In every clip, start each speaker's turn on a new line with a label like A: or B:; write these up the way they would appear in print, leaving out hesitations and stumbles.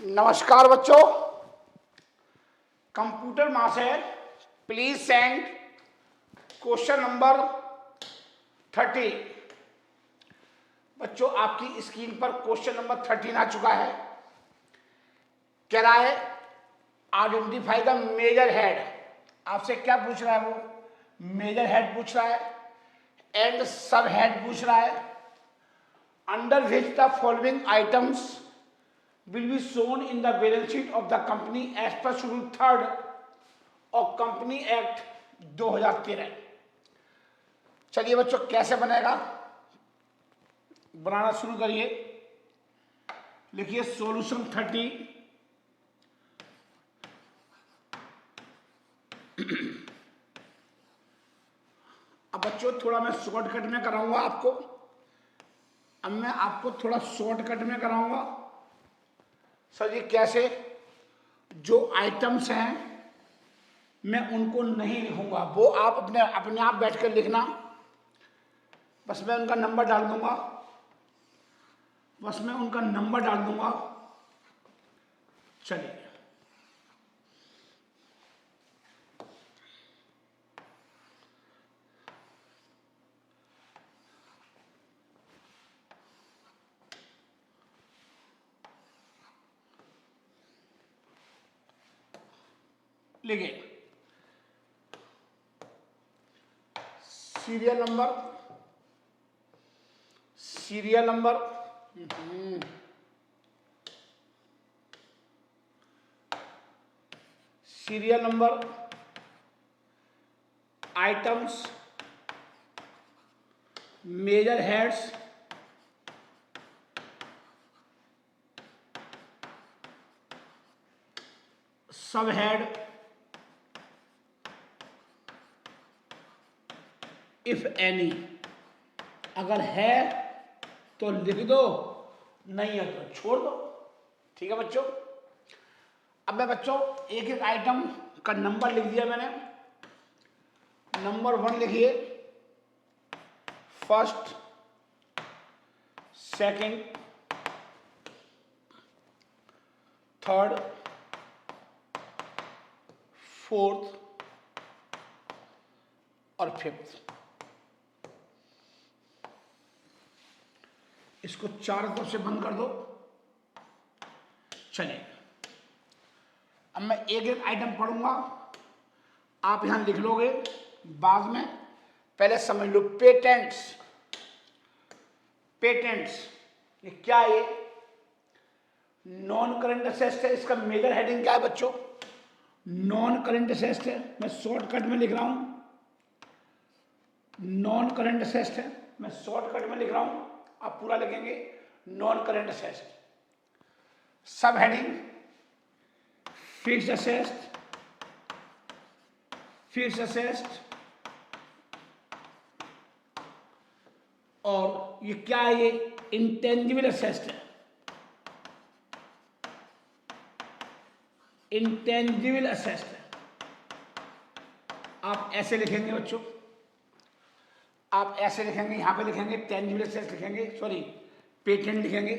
A: नमस्कार बच्चों, computer master please send question number 30। बच्चों आपकी स्क्रीन पर क्वेश्चन नंबर 13 आ चुका है। कह रहा है आइडेंटिफाई द मेजर हेड। आपसे क्या पूछ रहा है वो? मेजर हेड पूछ रहा है एंड सब हेड पूछ रहा है। Under which the following items will be shown in the balance sheet of the company as per schedule 3rd of Company Act 2013। चलिए बच्चों कैसे बनेगा, बनाना शुरू करिए। लिखिए सॉल्यूशन 30। अब बच्चों थोड़ा मैं शॉर्टकट में कराऊंगा आपको। अब मैं आपको थोड़ा शॉर्टकट में कराऊंगा। सर जी कैसे? जो आइटम्स हैं मैं उनको नहीं लिखूंगा, वो आप अपने आप बैठकर लिखना। बस मैं उनका नंबर डाल दूंगा, चलिए लिखिए। Serial number items, major heads, sub head, if any. अगर है तो लिख दो, नहीं है तो छोड़ दो। ठीक है बच्चों। अब मैं बच्चों एक एक आइटम का नंबर लिख दिया मैंने। नंबर 1 लिखिए, फर्स्ट, सेकंड, थर्ड, फोर्थ और फिफ्थ। इसको चारों तरफ से बंद कर दो। चलिए अब मैं एक एक आइटम पढ़ूंगा, आप यहां लिख लोगे बाद में। पहले समझ लो पेटेंट्स। ये क्या है? नॉन करंट असेट्स है। इसका मेजर हेडिंग क्या है बच्चों? नॉन करंट असेट्स है। मैं शॉर्टकट में लिख रहा हूं, नॉन करंट असेट्स है। मैं शॉर्टकट में लिख रहा हूं, आप पूरा लिखेंगे नॉन करंट असेट्स। सब हेडिंग फिक्स्ड असेट्स, और ये क्या है? ये इंटेंजिबल असेट्स है। इंटेंजिबल असेट्स है। आप ऐसे लिखेंगे बच्चों, आप ऐसे लिखेंगे, यहां पे लिखेंगे टेंजिबल असेट्स लिखेंगे, सॉरी पेटेंट लिखेंगे।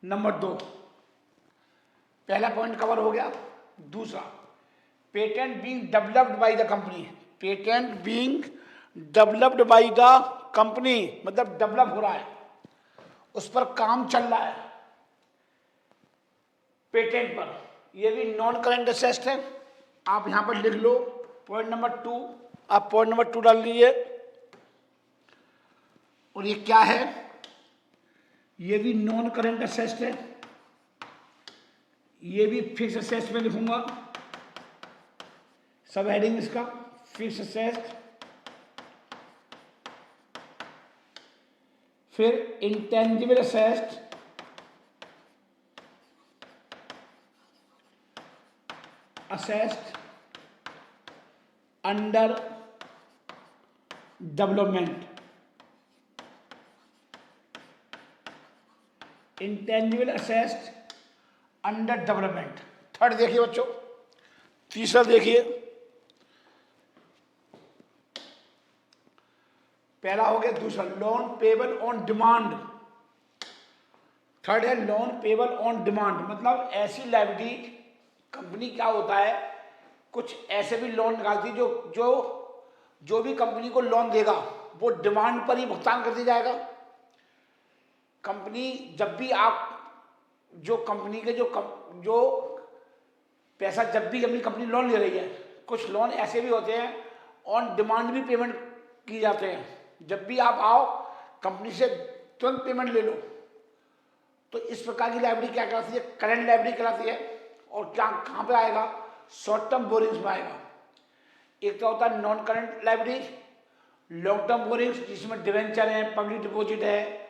A: नंबर 2, पहला पॉइंट कवर हो गया। दूसरा, patent being developed by the company. Patent being developed by the company मतलब डेवलप हो रहा है, उस पर काम चल रहा है पेटेंट पर। ये भी नॉन करंट असेट्स है। आप यहां पर लिख लो पॉइंट नंबर 2। आप पॉइंट नंबर 2 डाल लीजिए। और ये क्या है? ये भी नॉन करंट असेट्स है। ये भी फिक्स असेट्स में लिखूंगा। सब हेडिंग इसका फिक्स असेट्स, फिर intangible assets, under development. Intangible assets under development. Third देखिए बच्चों। तीसरा देखिए, पहला हो गया। दूसरा, loan payable on demand. Third है लोन पेबल ऑन डिमांड, मतलब ऐसी लायबिलिटी कंपनी क्या होता है, कुछ ऐसे भी लोन निकालती जो जो जो भी कंपनी को लोन देगा वो डिमांड पर ही भुगतान कर दिया जाएगा। कंपनी जब भी आप जो कंपनी के जो पैसा जब भी अपनी कंपनी लोन ले रही है, कुछ लोन ऐसे भी होते हैं ऑन डिमांड भी पेमेंट किए जाते हैं। जब भी आप आओ कंपनी से तुरंत पेमेंट ले लो। तो इस प्रकार की लायबिलिटी क्या कहलाती है, करंट लायबिलिटी कहलाती है। और क्या कहाँ पे आएगा, शॉर्ट टर्म बोरिंग्स में आएगा। एक तो होता है non current liability, long term borrowings जिसमें डिवेंचर है, पब्लिक डिपॉजिट है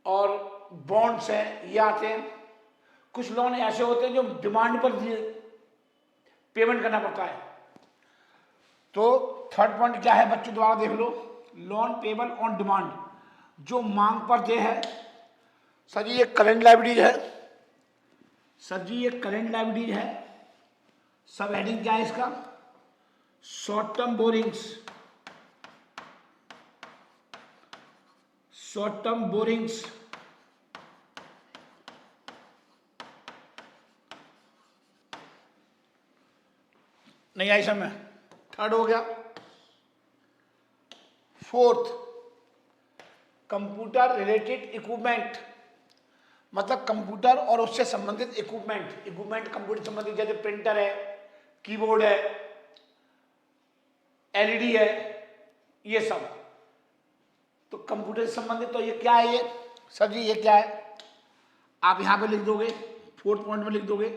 A: और बॉन्ड्स हैं, ये आते हैं। कुछ लोन ऐसे होते हैं जो डिमांड पर पेमेंट करना पड़ता है। तो थर्ड पॉइंट क्या है बच्चों, दोबारा देख लो, लोन पेबल ऑन डिमांड, जो मांग पर दे है। सर जी ये करंट लायबिलिटीज है, सर जी ये करंट लायबिलिटीज है। सब हेडिंग क्या है इसका, short term borrowings, short term borrowings. नहीं आई समय, थर्ड हो गया। फोर्थ, कंप्यूटर रिलेटेड इक्विपमेंट, मतलब कंप्यूटर और उससे संबंधित इक्विपमेंट। इक्विपमेंट कंप्यूटर से संबंधित जैसे प्रिंटर है, कीबोर्ड है, एलईडी है, ये सब। तो कंप्यूटर से संबंधित तो ये क्या है, ये सर जी ये क्या है, आप यहां पे लिख दोगे, फोर्थ पॉइंट में लिख दोगे।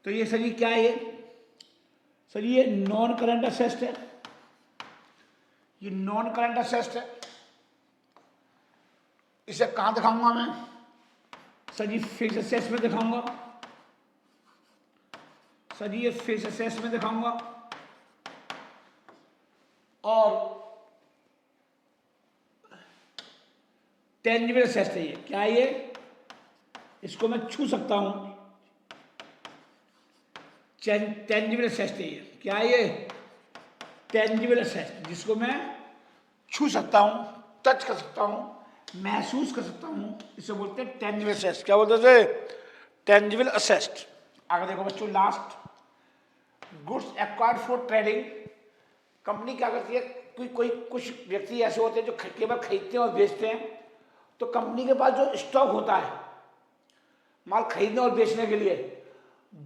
A: तो ये सर जी क्या है, ये सर ये नॉन करंट असेस्ट है, ये नॉन करंट असेस्ट है। इसे कहां दिखाऊंगा मैं, सर जी फिक्स असेस्ट में दिखाऊंगा, सर जी ये फिक्स असेस्ट में दिखाऊंगा। और टेंजिबल असेस्ट है, ये क्या है, ये इसको मैं छू सकता हूं, टेंजिबल असेस्ट है, ये क्या है, ये टेंजिबल असेस्ट, जिसको मैं छू सकता हूं, टच कर सकता हूं, महसूस कर सकता हूं, इसे बोलते हैं टेंजिबल असेस्ट। क्या बोलते थे, टेंजिबल असेस्ट। आगे देखो बच्चों, last, goods acquired for trading. Company क्या करती है, कोई कुछ व्यक्ति ऐसे होते हैं जो केवल खरीदते हैं और बेचते हैं। तो कंपनी के पास जो स्टॉक होता है माल खरीदने और बेचने के लिए,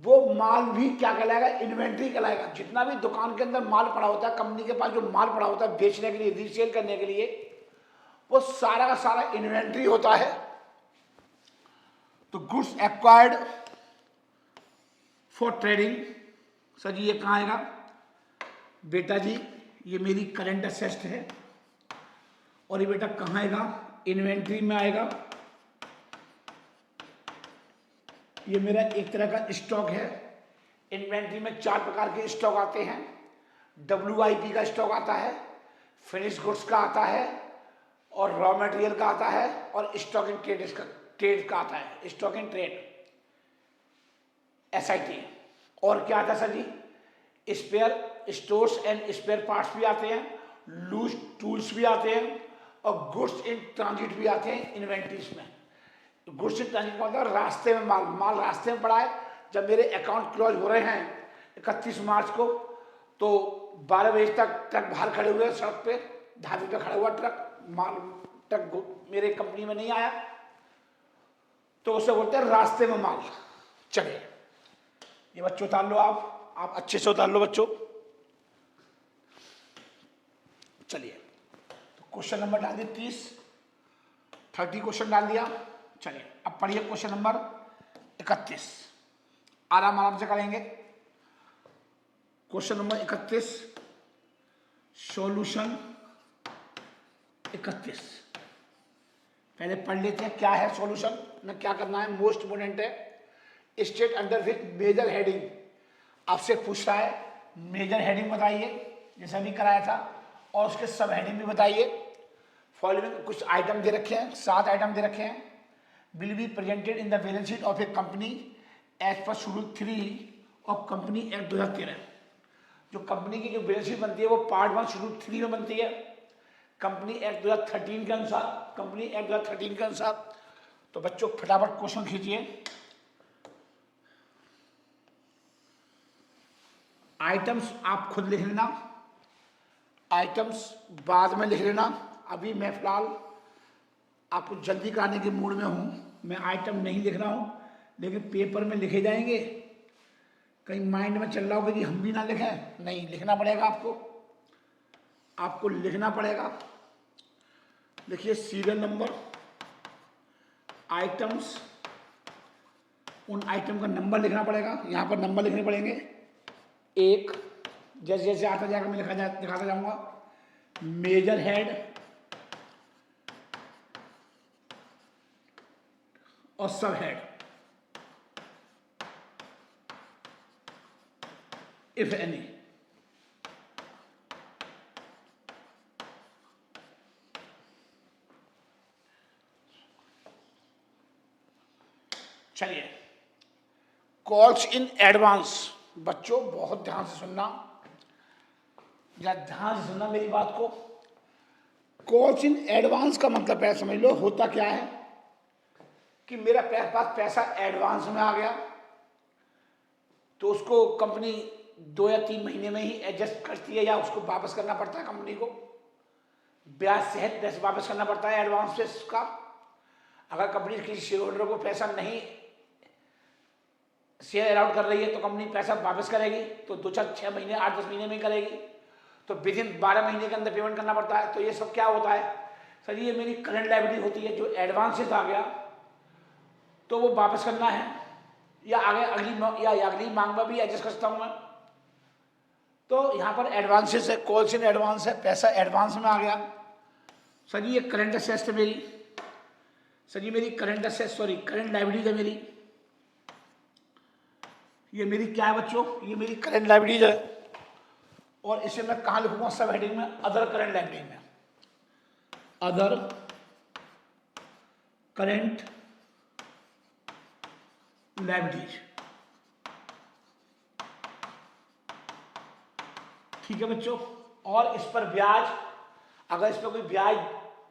A: वो माल भी क्या कहलाएगा, इन्वेंट्री कहलाएगा। जितना भी दुकान के अंदर माल पड़ा होता है, कंपनी के पास जो माल पड़ा होता है बेचने के लिए, रीसेल करने के लिए, वो सारा का सारा इन्वेंट्री होता है। तो goods acquired for trading, sir ji ये कहाँ आएगा बेटा जी, ये मेरी करंट असेस्ट है। और ये बेटा कहाँ आएगा, इन्वेंट्री में आएगा। ये मेरा एक तरह का स्टॉक है। इन्वेंट्री में 4 प्रकार के स्टॉक आते हैं। WIP का स्टॉक आता है, फिनिश गुड्स का आता है, और रॉ मटेरियल का आता है, और स्टॉक इन ट्रेड का आता है, स्टॉक इन ट्रेड SIT। और क्या आता है sir ji, spare stores and spare parts भी आते हैं, लूज टूल्स भी आते हैं, और गुड्स इन ट्रांजिट भी आते हैं इन्वेंट्रीज में। गुड्स इन ट्रांजिट मतलब रास्ते में माल रास्ते में पड़ा है। जब मेरे अकाउंट क्लोज हो रहे हैं 31 मार्च को, तो 12 बजे तक ट्रक बाहर खड़े हुए सड़क पे, ढाबे पे खड़ा हुआ ट्रक, माल ट्रक मेरे कंपनी में नहीं आया, तो उसे बोलते हैं रास्ते में माल चले। ये बच्चों उतार लो, आप अच्छे से उतार लो बच्चों। चलिए, तो क्वेश्चन नंबर डाल दिए 30 क्वेश्चन डाल दिया। चलिए अब पढ़िए क्वेश्चन नंबर 31, आराम से करेंगे। Question number 31, solution 31। पहले पढ़ लेते हैं क्या है सॉल्यूशन में, क्या करना है, मोस्ट इंपोर्टेंट है। State under which major heading, आपसे पूछ रहा है मेजर हेडिंग बताइए, जैसे अभी कराया था, और उसके सब हेडिंग भी बताइए। फॉलोइंग कुछ आइटम दे रखे हैं, 7 आइटम दे रखे हैं। Will be presented in the balance sheet of a company as per schedule 3 of company act 2013। जो कंपनी की जो बैलेंस शीट बनती है वो पार्ट 1 शेड्यूल 3 में बनती है, कंपनी एक्ट 2013 के अनुसार, कंपनी एक्ट 2013 के अनुसार। तो बच्चों फटाफट क्वेश्चन खींचिए। आइटम्स आप खुद लिख लेना, आइटम्स बाद में लिख लेना। अभी मैं फिलहाल आपको जल्दी कराने के मूड में हूँ, मैं आइटम नहीं लिख रहा हूँ, लेकिन पेपर में लिखे जाएंगे। कहीं माइंड में चल रहा होगा कि हम भी ना लिखें, नहीं लिखना पड़ेगा आपको, आपको लिखना पड़ेगा। देखिए सीरियल नंबर, आइटम्स, उन आइटम का नंबर लिखना पड़ेगा, यहाँ पर नंबर लिखने पड़ेंगे। एक, जैसे जैसे आता जाएगा मैं दिखाता जाऊंगा। मेजर हेड और सब हेड, इफ एनी। चलिए, कॉल्स इन एडवांस, बच्चों बहुत ध्यान से सुनना, या ध्यान से सुनना मेरी बात को। कॉल्स इन एडवांस का मतलब है, समझ लो होता क्या है कि मेरा पास पैसा एडवांस में आ गया, तो उसको कंपनी 2 या 3 महीने में ही एडजस्ट करती है, या उसको वापस करना पड़ता है कंपनी को, ब्याज सहित पैसे वापस करना पड़ता है एडवांस पे का। अगर कंपनी किसी शेयर होल्डर को पैसा नहीं शेयर अलाउड कर रही है तो कंपनी पैसा वापस करेगी, तो 2-4-6 महीने 8-10 महीने में ही करेगी, तो विद इन 12 महीने के अंदर पेमेंट करना पड़ता है। तो ये सब क्या होता है सर, ये मेरी करंट लायबिलिटी होती है, जो एडवांसेस आ गया तो वो वापस करना है, या आगे अगली मांग में भी एडजस्ट कर सकता हूँ मैं। तो यहाँ पर एडवांसेस है, कॉल्स इन एडवांस है, पैसा एडवांस में आ गया। सर ये करंट असेट्स है मेरी, सर ये मेरी current assets, sorry current liabilities है मेरी, ये मेरी क्या है बच्चों, ये मेरी करंट लायबिलिटीज है। और इसे मैं कहाँ लिखूंगा, सब हेडिंग में, अदर करंट लायबिलिटी में, अदर करंट लायबिलिटीज। ठीक है बच्चों, और इस पर ब्याज, अगर इस पर कोई ब्याज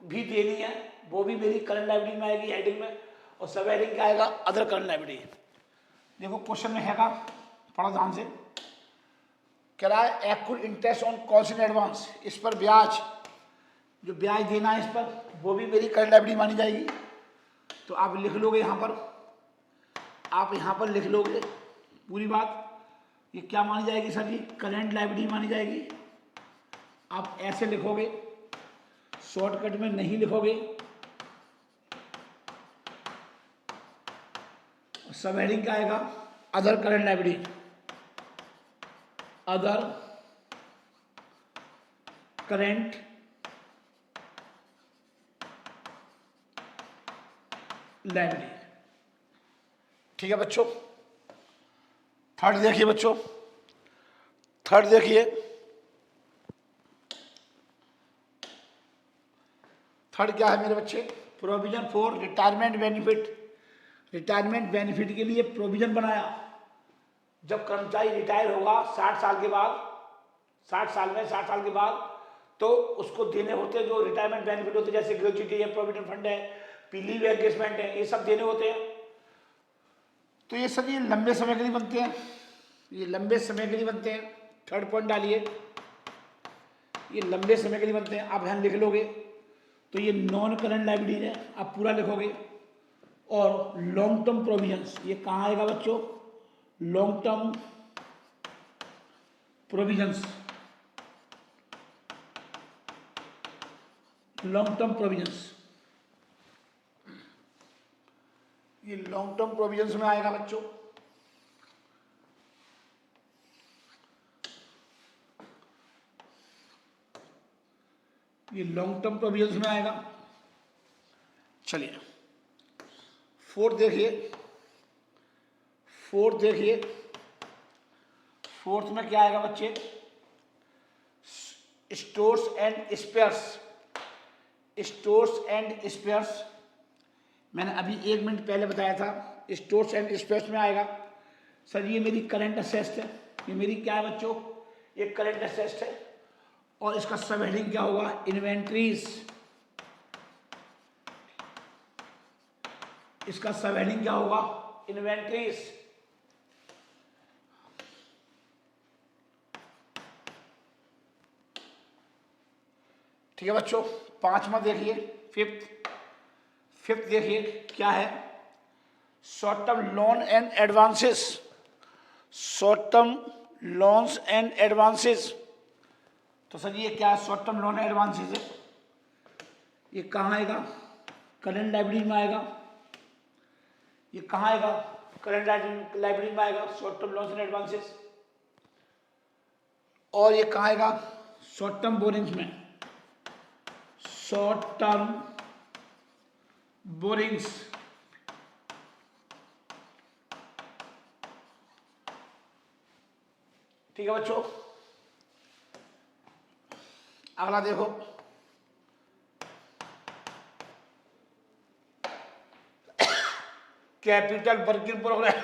A: भी देनी है वो भी मेरी करंट लायबिलिटी में आएगी हेडिंग में, और सब हेडिंग क्या आएगा, अदर करंट लायबिलिटी। देखो क्वेश्चन में हैगा, पढ़ो ध्यान से, कह रहा है accrued interest on calls in advance, इस पर ब्याज, जो ब्याज देना है इस पर, वो भी मेरी करंट लायबिलिटी मानी जाएगी। तो आप लिख लोगे यहाँ पर, आप यहाँ पर लिख लोगे पूरी बात, ये क्या मानी जाएगी सर जी, करंट लायबिलिटी मानी जाएगी। आप ऐसे लिखोगे, शॉर्टकट में नहीं लिखोगे, सब हेडिंग क्या आएगा, other current liability, other current liability. ठीक है बच्चों, थर्ड देखिए बच्चों, थर्ड देखिए, थर्ड क्या है मेरे बच्चे, provision for retirement benefit. Retirement benefit के लिए प्रोविजन बनाया, जब कर्मचारी रिटायर होगा 60 साल के बाद, 60 साल के बाद, तो उसको देने होते हैं जो रिटायरमेंट बेनिफिट होते हैं, जैसे ग्रेच्युटी है, प्रोविडेंट फंड है, लीव एंगेजमेंट है, ये सब देने होते हैं। तो ये सब ये लंबे समय के लिए बनते हैं, ये लंबे समय के लिए बनते हैं। थर्ड पॉइंट डालिए, ये लंबे समय के लिए बनते हैं, आप ध्यान लिख लोगे। तो ये नॉन करंट लायबिलिटीज है, आप पूरा लिखोगे। और लॉन्ग टर्म प्रोविजंस, ये कहाँ आएगा बच्चों, long term provisions, long term provisions, ये लॉन्ग टर्म प्रोविजंस में आएगा बच्चों। ये लॉन्ग टर्म प्रोविजंस में आएगा। चलिए फोर्थ देखिए, फोर्थ देखिए, फोर्थ में क्या आएगा बच्चे, stores and spheres, stores and spheres, मैंने अभी 1 मिनट पहले बताया था, स्टोर्स एंड स्पेयर्स में आएगा। सर ये मेरी करंट असेट्स है, ये मेरी क्या है बच्चों, ये करंट असेट्स है, और इसका सब हेडिंग क्या होगा, इन्वेंट्रीज, इसका सब हेडिंग क्या होगा? इन्वेंट्रीज। ठीक है बच्चों, 5वां देखिए, फिफ्थ देखिए क्या है? Short term loan and advances. Short term loans and advances. तो सर ये क्या शॉर्ट टर्म लोन एडवांसेस है? ये कहाँ आएगा? करंट लाइब्रेरी में आएगा। ये कहाँ आएगा? करंट लाइब्रेरी में आएगा short term loans and advances. और ये कहाँ आएगा? शॉर्ट टर्म बोरिंग्स में। Short term borrowings. ठीक है बच्चों, अगला देखो, capital work in progress.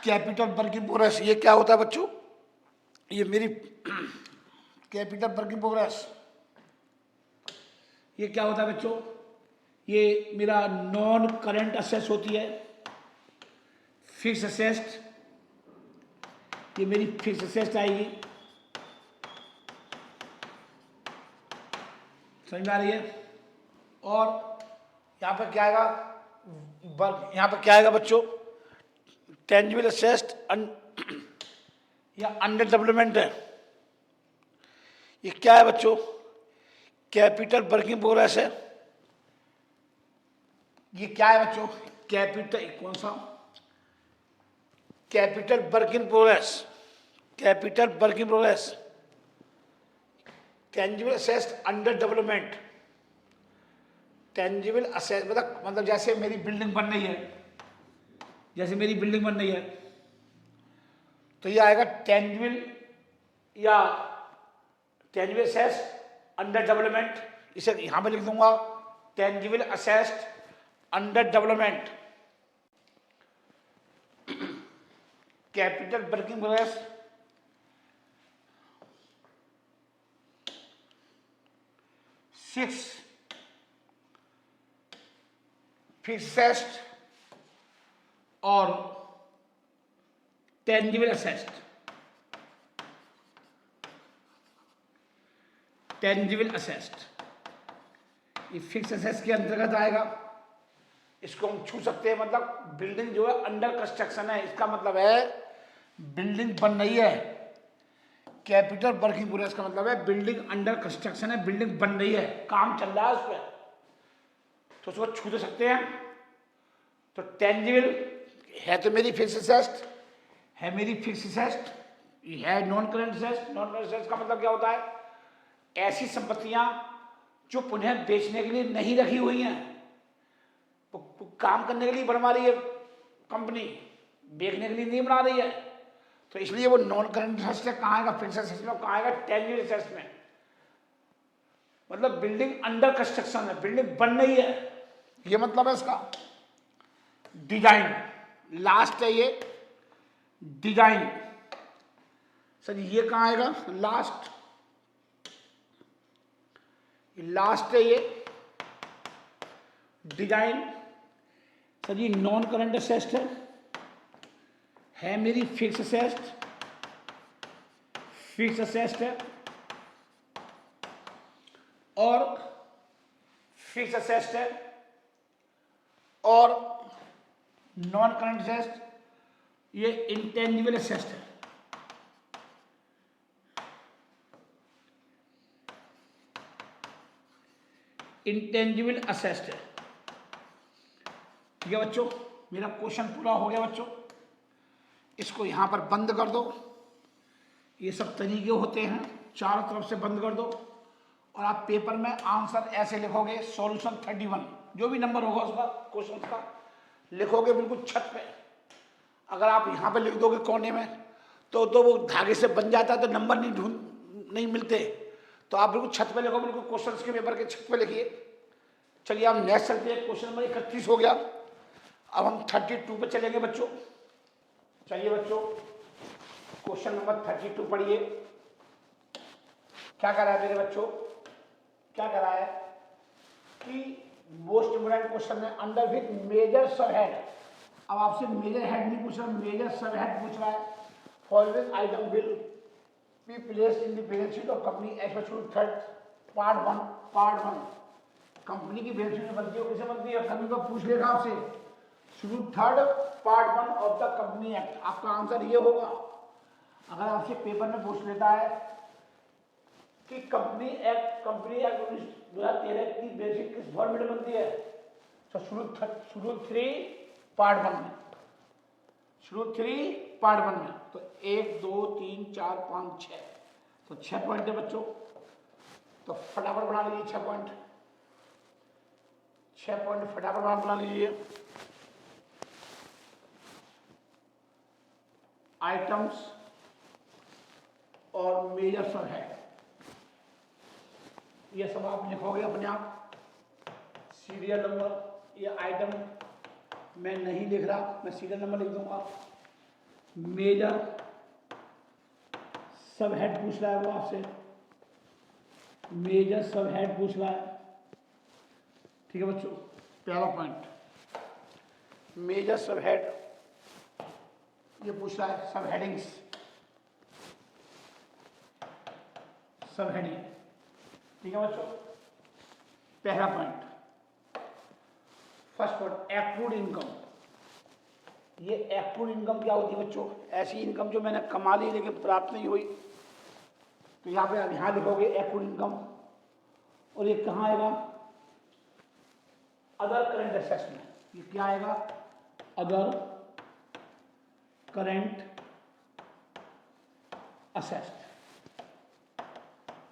A: Capital work in progress ये क्या होता है बच्चों? ये मेरी कैपिटल वर्क इन प्रोग्रेस ये क्या होता है बच्चों? ये मेरा नॉन करंट असेस होती है, फिक्स असेस्ट। ये मेरी फिक्स असेस्ट आएगी, समझ में आ रही है? और यहाँ पर क्या आएगा? यहाँ पर क्या आएगा बच्चों? टेंजिबल असेस्ट या अंडर डेवलपमेंट है। ये क्या है बच्चों? कैपिटल वर्किंग प्रोग्रेस है। ये क्या है बच्चों? कैपिटल, कौन सा? Capital work in progress. Capital work in progress. Tangible asset under development. Tangible asset मतलब जैसे मेरी बिल्डिंग बन रही है, जैसे मेरी बिल्डिंग बन रही है, तो ये आएगा टेंजिबल या टेंजिबल असेस्ट अंडर डेवलपमेंट। इसे यहां पे लिख दूंगा, tangible asset under development. Capital working progress fixed asset और टेंजिबल असेस्ट। टेंजिबल असेस्ट ये फिक्स असेस्ट के अंतर्गत आएगा। इसको हम छू सकते हैं, मतलब बिल्डिंग जो है अंडर कंस्ट्रक्शन है, इसका मतलब है बिल्डिंग बन रही है। कैपिटल वर्किंग प्रोग्रेस का मतलब है बिल्डिंग अंडर कंस्ट्रक्शन है, बिल्डिंग बन रही है, काम चल रहा है उस पर, तो उसको छू तो सकते हैं। तो टेंजिबल है तो मेरी फिक्स असेस्ट है, मेरी फिक्स असेस्ट है non current asset. Non current asset का मतलब क्या होता है? ऐसी संपत्तियां जो पुनः बेचने के लिए नहीं रखी हुई हैं, काम करने के लिए बनवा रही है कंपनी, बेचने के लिए नहीं बना रही है, तो इसलिए वो नॉन करंट असेस्ट कहाँ आएगा? फिक्स असेस्ट में। कहाँ आएगा? टेंजिबल असेस्ट में। मतलब बिल्डिंग अंडर कंस्ट्रक्शन है, बिल्डिंग बन रही है, ये मतलब है इसका। डिजाइन लास्ट है, ये डिजाइन। सर ये कहाँ आएगा? लास्ट, लास्ट है ये डिजाइन। सर ये नॉन करंट असेस्ट है मेरी फिक्स असेस्ट, फिक्स असेस्ट है, और फिक्स असेस्ट है, और नॉन करंट असेस्ट ये इंटेंजिबल असेस्ट है। इंटेंजिबल असेस्ट है। ठीक है बच्चों, मेरा क्वेश्चन पूरा हो गया बच्चों। इसको यहां पर बंद कर दो। ये सब तरीके होते हैं, चारों तरफ से बंद कर दो, और आप पेपर में आंसर ऐसे लिखोगे, सॉल्यूशन 31 जो भी नंबर होगा उसका क्वेश्चन का लिखोगे बिल्कुल छत पे। अगर आप यहाँ पे लिख दोगे कोने में तो वो धागे से बन जाता है, तो नंबर नहीं मिलते। तो आप बिल्कुल छत पे लिखो, बिल्कुल क्वेश्चन के पेपर के छत पे लिखिए। चलिए हम नेक्स्ट चलते हैं। क्वेश्चन नंबर 31 हो गया, अब हम 32 पे चलेंगे बच्चों। चलिए बच्चों, क्वेश्चन नंबर 32 पढ़िए। क्या कर रहा है मेरे बच्चों? क्या कर रहा है कि मोस्ट इम्पोर्टेंट क्वेश्चन है, अंडर विच मेजर सब हेड। अब आपसे मेजर हेड नहीं पूछ रहा, मेजर सब हेड पूछ रहा है। Following item will be placed in the balance sheet of company as per schedule 3 part 1। Company की बैलेंस शीट बनती है, कैसे बनती है, कभी को पूछ लेगा आपसे, schedule 3 part 1 of the company act. आपका आंसर ये होगा। अगर आपसे पेपर में पूछ लेता है कि कंपनी एक्ट 2013 की बैलेंस शीट किस फॉर्मेट में बनती है, तो शेड्यूल 3 पार्ट 1 में, शेड्यूल 3 पार्ट 1 में। तो 1 2 3 4 5 6, तो 6 पॉइंट है बच्चों। तो फटाफट बना लीजिए 6 पॉइंट, 6 पॉइंट फटाफट बना लीजिए। आइटम्स और मेजर सब है, ये सब आप लिखोगे अपने आप। सीरियल नंबर, ये आइटम मैं नहीं लिख रहा, मैं सीरियल नंबर लिख दूंगा। मेजर सब हेड पूछ रहा है वो आपसे, मेजर सब हेड पूछ रहा है। ठीक है बच्चों, पहला पॉइंट मेजर सब हेड, ये पूछ रहा है। सब हेडिंग्स, सब हेडिंग। ठीक है बच्चों, पहला point, first point accrued income. ये एक्रूड इनकम क्या होती है बच्चों, ऐसी इनकम जो मैंने कमा ली लेकिन प्राप्त नहीं हुई। तो यहाँ पे यहाँ लिखोगे एक्रूड इनकम, और ये कहाँ आएगा, अदर करंट एसेट्स में। ये क्या आएगा, अदर करंट असेट्स।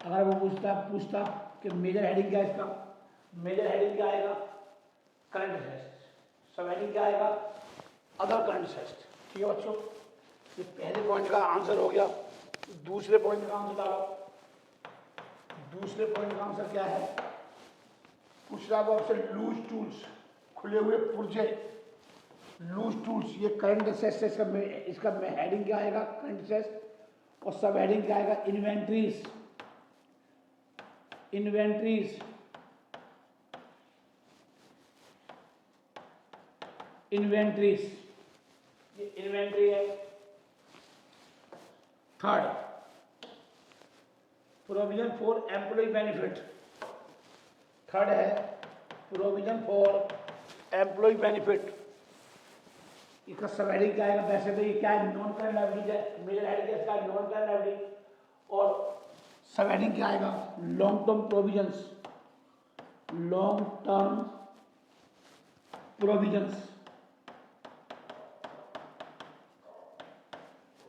A: अगर वो पूछता कि मेजर हेडिंग क्या है इसका, मेजर हेडिंग क्या आएगा, करंट असेट्स। सब हेडिंग क्या आएगा, अदर करंट असेट्स। ठीक है बच्चों, ये पहले पॉइंट का आंसर हो गया। दूसरे पॉइंट का आंसर डालो। दूसरे पॉइंट का आंसर क्या है, पूछ रहा है आपसे लूज टूल्स, खुले हुए पुर्जे, लूज टूल्स। ये करंट असेट्स है, इसका हेडिंग क्या आएगा, करंट असेट्स। और सब हेडिंग क्या आएगा, इन्वेंट्रीज। इन्वेंट्रीज, इन्वेंट्रीज, ये इन्वेंट्री है। Third, provision for employee benefit. Third है प्रोविजन फॉर एम्प्लॉय बेनिफिट। इसका सब हेडिंग क्या आएगा, वैसे तो ये क्या है, नॉन करंट लायबिलिटी है, मेजर हेडिंग इसका नॉन करंट लायबिलिटी। और सब हेडिंग क्या आएगा, long term provisions, long term provisions,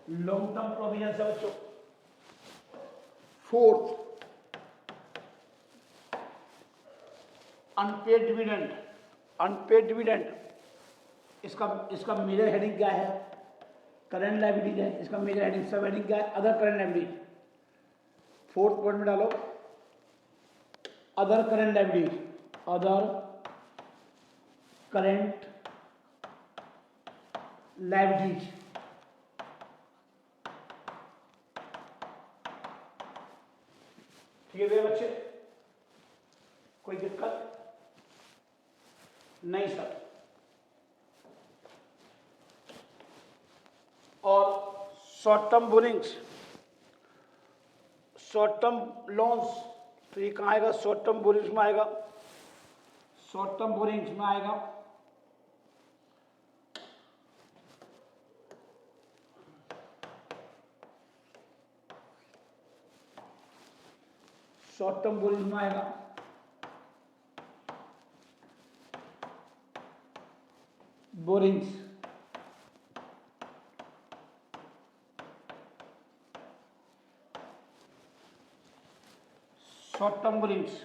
A: long term provisions है बच्चों। Fourth, unpaid dividend. Unpaid dividend, इसका मेजर हेडिंग क्या है, करंट लायबिलिटी है। इसका मेजर हेडिंग, सब हेडिंग क्या है, other current liability. Fourth point में डालो other current liability, other current liabilities. ठीक है बच्चे, कोई दिक्कत नहीं सर। और short term borrowings, short term loans, तो ये कहाँ आएगा, शॉर्ट टर्म बोरिंग्स में आएगा। शॉर्ट टर्म बोरिंग्स में आएगा। शॉर्ट टर्म बोरिंग्स में आएगा। बोरिंग्स, शॉर्ट टर्म बोरिंग्स,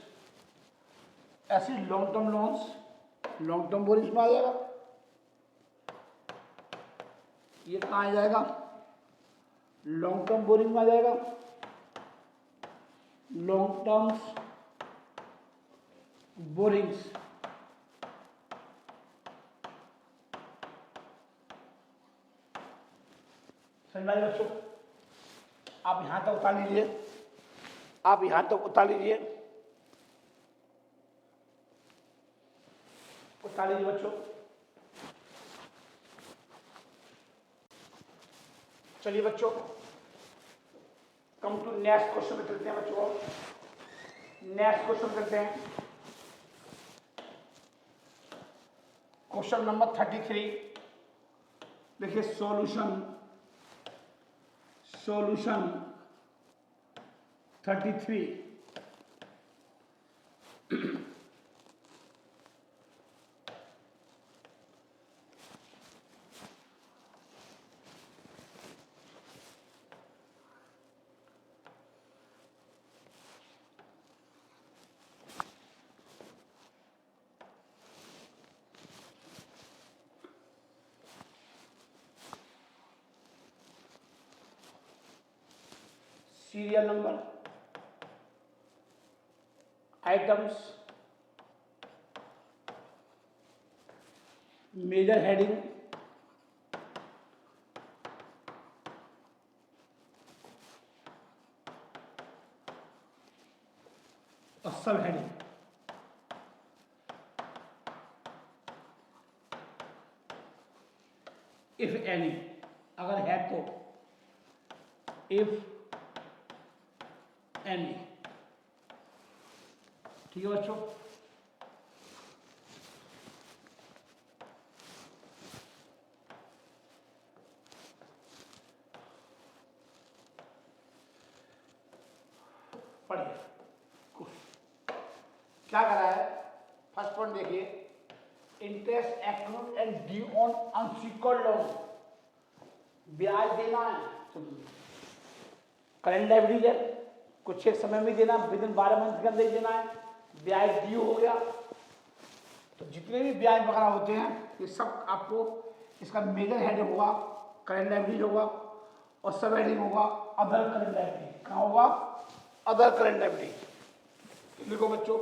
A: ऐसी long term loans, long term borrowings में आ जाएगा। ये कहाँ आ जाएगा, लॉन्ग टर्म बोरिंग में आ जाएगा। लॉन्ग टर्म्स बोरिंग्स, समझ में आया बच्चों। आप यहां तक उतार लीजिए, आप यहां तक उतार लीजिए। उठा लीजिए बच्चों। चलिए बच्चों, कम टू नेक्स्ट क्वेश्चन में चलते हैं बच्चों। नेक्स्ट क्वेश्चन करते हैं। Question number 33। देखिए solution 33। Serial number, items, major heading, और सब हेडिंग। इफ एनी, अगर है तो, इफ एनी। ठीक है बच्चों। पढ़िए क्या करा है। फर्स्ट पॉइंट देखिए, interest accrued and due on unsecured loan. ब्याज देना है, करेंट लायबिलिटी है, कुछ एक समय में देना, विद इन 12 मंथ के अंदर ही देना है। ब्याज ड्यू हो गया, तो जितने भी ब्याज वगैरह होते हैं ये सब आपको, इसका मेजर हेड होगा करेंट लायबिलिटी होगा, और सब हेडिंग होगा अदर करेंट लायबिलिटी। कहाँ होगा? Other current liability. देखो बच्चों,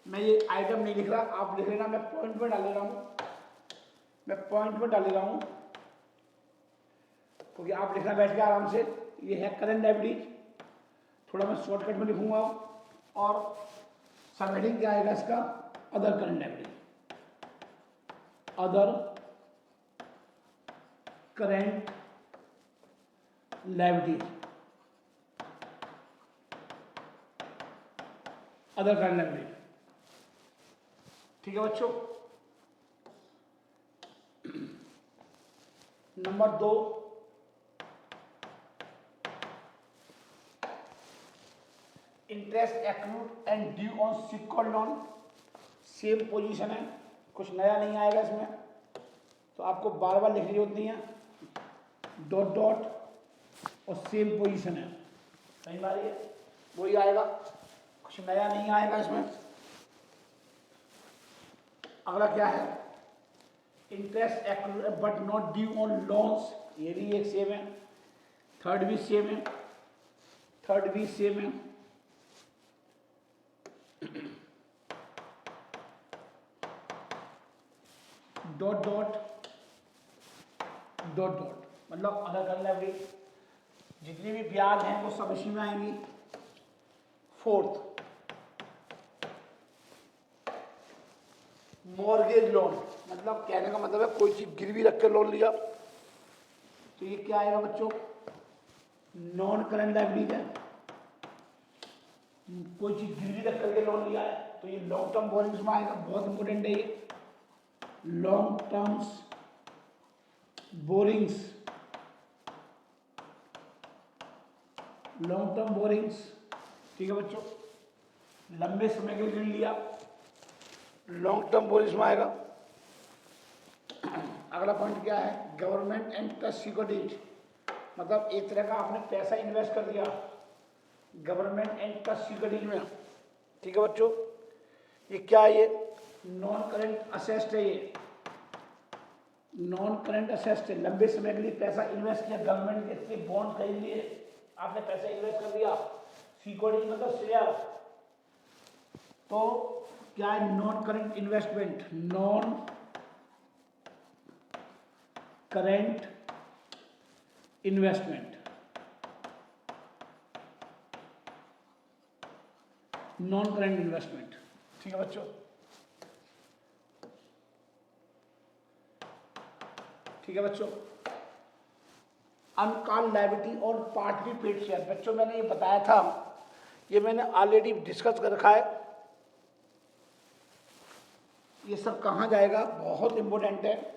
A: मैं ये आइटम नहीं लिख रहा, आप लिख लेना, मैं पॉइंट में डाल ले रहा हूँ, मैं पॉइंट में डाल ले रहा हूँ, क्योंकि आप लिखना बैठ के आराम से। ये है करंट लायबिलिटी, थोड़ा मैं शॉर्टकट में लिखूंगा, और सब हेडिंग क्या आएगा इसका? Other current liability. Other current liability, other current liability. ठीक है बच्चों। Number 2, interest accrued and due on secured loan. Same position है, कुछ नया नहीं आएगा इसमें, तो आपको बार बार लिखने की जरूरत नहीं है। डॉट डॉट और सेम पोजीशन है, सही बात है, वही आएगा, कुछ नया नहीं आएगा इसमें। अगला क्या है? Interest accrued but not due on loans, ये भी एक सेम है। थर्ड भी सेम है, थर्ड भी सेम है। डॉट डॉट डॉट डॉट, मतलब अलग अलग भी जितनी भी ब्याज हैं वो सब इसी में आएंगी। फोर्थ, मॉर्गेज लोन, मतलब कहने का मतलब है कोई चीज गिरवी रख के लोन लिया, तो ये क्या आएगा बच्चों? नॉन करंट लायबिलिटी है। कोई चीज गिरवी रख करके लोन लिया है, तो ये लॉन्ग टर्म बोरिंग्स में आएगा। बहुत इंपॉर्टेंट है ये, long terms borings, long term borrowings. ठीक है बच्चों, लंबे समय के लिए ऋण लिया, लॉन्ग टर्म बोरिंग्स में आएगा। अगला पॉइंट क्या है? गवर्नमेंट एंड ट्रस्ट सिक्योरिटीज, मतलब एक तरह का आपने पैसा इन्वेस्ट कर दिया गवर्नमेंट एंड ट्रस्ट सिक्योरिटीज में। ठीक है बच्चों, ये क्या है? ये नॉन करंट असेस्ट है, ये नॉन करंट असेस्ट है। लंबे समय के लिए पैसा इन्वेस्ट किया, गवर्नमेंट के थ्रू बॉन्ड खरीद लिए, आपने पैसा इन्वेस्ट कर दिया। सिक्योरिटी मतलब शेयर, तो क्या है? Non current investment, non current investment, non current investment. ठीक है बच्चों, ठीक है बच्चों। अनकॉल्ड लायबिलिटी और पार्टली पेड शेयर, बच्चों मैंने ये बताया था, ये मैंने ऑलरेडी डिस्कस कर रखा है। ये सब कहाँ जाएगा, बहुत इंपॉर्टेंट है।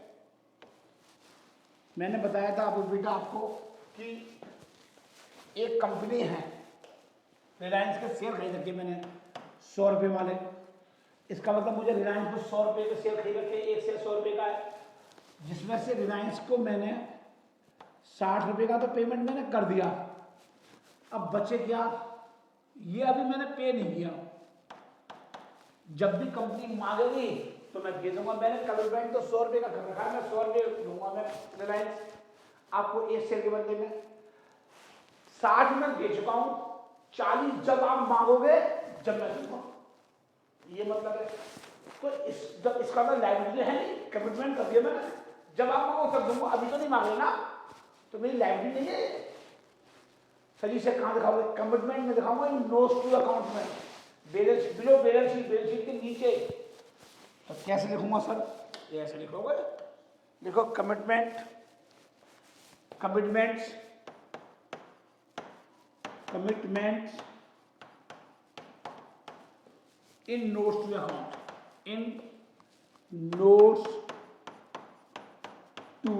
A: मैंने बताया था अभी बेटा आपको कि एक कंपनी है रिलायंस के शेयर खरीद रखे मैंने 100 रुपये वाले। इसका मतलब मुझे रिलायंस को 100 रुपये के शेयर खरीद रखे, एक शेयर 100 रुपये का है, जिसमें से रिलायंस को मैंने 60 रुपये का तो पेमेंट मैंने कर दिया। अब बचे क्या, ये अभी मैंने पे नहीं किया। जब भी कंपनी मांगेगी तो मैं दे दूंगा। मैंने कमिटमेंट तो 100 रुपये का कर रखा है, मैं 100 रुपये दूंगा मैं रिलायंस आपको एक शेयर के बदले में। 60 में दे चुका हूं, 40 जब आप मांगोगे जब मैं दूंगा, ये मतलब है। तो जब इसका मतलब लायबिलिटी है नहीं, कमिटमेंट कर दिया मैंने, जब आप मांगो तब दूंगा। अभी तो नहीं मांगे ना, तो मेरी लायबिलिटी नहीं है। सही से कहाँ दिखाओगे, कमिटमेंट में दिखाऊंगा इन नोट्स टू अकाउंट में, बैलेंस बिलो बैलेंस शीट के नीचे। तो कैसे लिखूंगा सर, ये ऐसे लिखोगे, लिखो commitments in notes to account, in notes to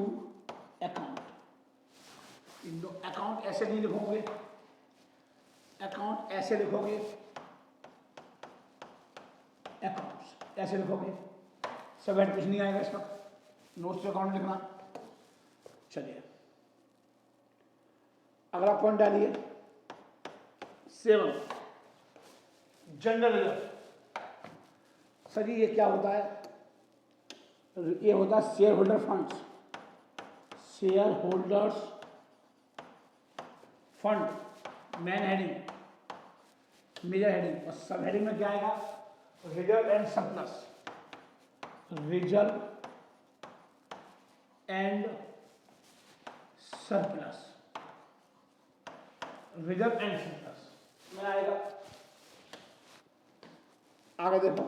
A: account. Account ऐसे नहीं लिखोगे, अकाउंट ऐसे लिखोगे, अकाउंट्स ऐसे लिखोगे, सब हेड कुछ नहीं आएगा इसका, नोट्स टू अकाउंट लिखना। चलिए अगला पॉइंट डालिए 7 जनरल रिजर्व। सर ये क्या होता है, ये होता है share holder funds, share holders fund, main heading, major heading, और सब हेडिंग में क्या आएगा, reserve and surplus, reserve and surplus, reserve and surplus में आएगा। आगे देखो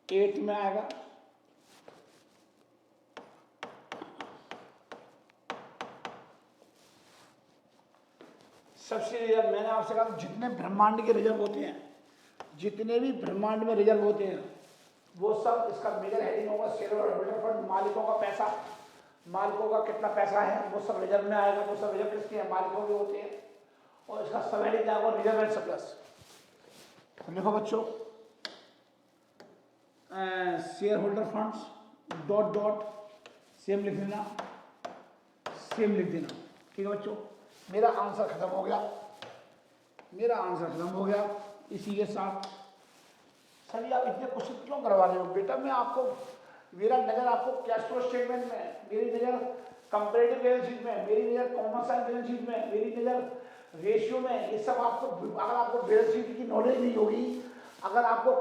A: 8 में आएगा सबसे रिजर्व। मैंने आपसे कहा जितने ब्रह्मांड के रिजर्व होते हैं, जितने भी ब्रह्मांड में रिजर्व होते हैं, वो सब इसका मेजर हेडिंग होगा शेयर होल्डर फंड। मालिकों का पैसा, मालिकों का कितना पैसा है वो सब रिजर्व में आएगा। वो सब रिजर्व किसके हैं, मालिकों के होते हैं। और इसका सब हेडिंग क्या होगा, रिजर्व एंड सरप्लस। लिखो बच्चों share holder funds dot dot same लिख देना, सेम लिख देना। ठीक है बच्चों, मेरा आंसर खत्म हो गया, मेरा आंसर खत्म हो गया। इसी के साथ सर आप इतने क्वेश्चन क्यों करवा रहे हो बेटा, मैं आपको, मेरा नजर आपको कैश फ्लो स्टेटमेंट में, मेरी नजर कंपैरेटिव बैलेंस शीट में, मेरी नजर कॉमर्स एंड बैलेंस शीट में, मेरी नजर रेशियो में। ये सब आपको, अगर आपको बैलेंस शीट की नॉलेज नहीं होगी, अगर आपको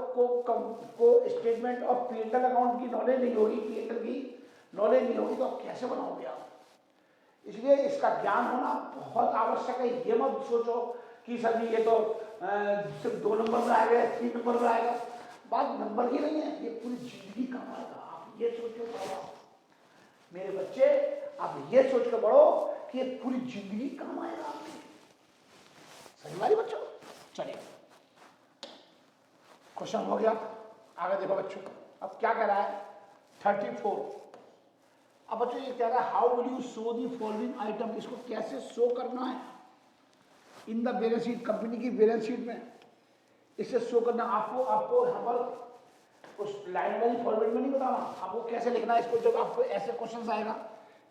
A: को स्टेटमेंट ऑफ पी&एल अकाउंट की नॉलेज नहीं होगी, पी&एल की नॉलेज नहीं होगी, तो आप कैसे बनाओगे आप। इसलिए इसका ज्ञान होना बहुत आवश्यक है। ये मत सोचो कि सर जी ये तो सिर्फ 2 नंबर में आएगा, 3 नंबर में आएगा। बात नंबर की नहीं है, ये पूरी जिंदगी काम आएगा। आप ये सोच के पढ़ो मेरे बच्चे, आप ये सोच के पढ़ो कि ये पूरी जिंदगी काम आएगा आपकी। सही बात बच्चों। चलिए क्वेश्चन हो गया, आगे देखो बच्चों। अब क्या कह रहा है 34। अब बच्चों ये कह रहा है how will you show the following item, इसको कैसे शो करना है इन द बैलेंस शीट, कंपनी की बैलेंस शीट में इसे शो करना। आपको यहाँ पर उस लाइन वाली फॉर्मेट में नहीं बताना, आपको कैसे लिखना है इसको। जब आपको ऐसे क्वेश्चन आएगा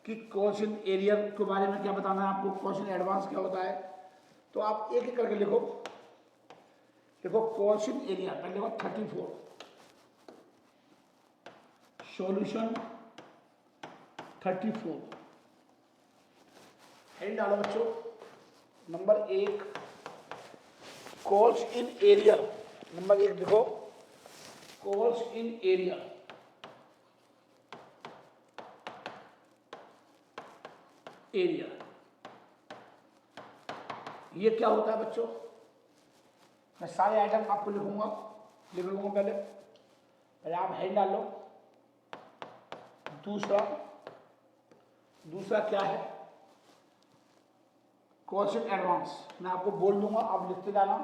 A: कि क्वेश्चन एरिया के बारे में क्या बताना है आपको, क्वेश्चन एडवांस क्या होता है, तो आप एक एक करके लिखो। देखो क्वेश्चन एरिया पहले लिखो 34, सॉल्यूशन 34, हेडिंग डालो बच्चों। Number 1 calls in area, number 1 देखो कॉल्स इन एरिया। एरिया ये क्या होता है बच्चों, मैं सारे आइटम आपको लिखूंगा, लिख लूंगा पहले आप हेड डाल लो। दूसरा दूसरा क्या है, कॉल्स इन एडवांस। मैं आपको बोल दूंगा, आप लिखते जाना,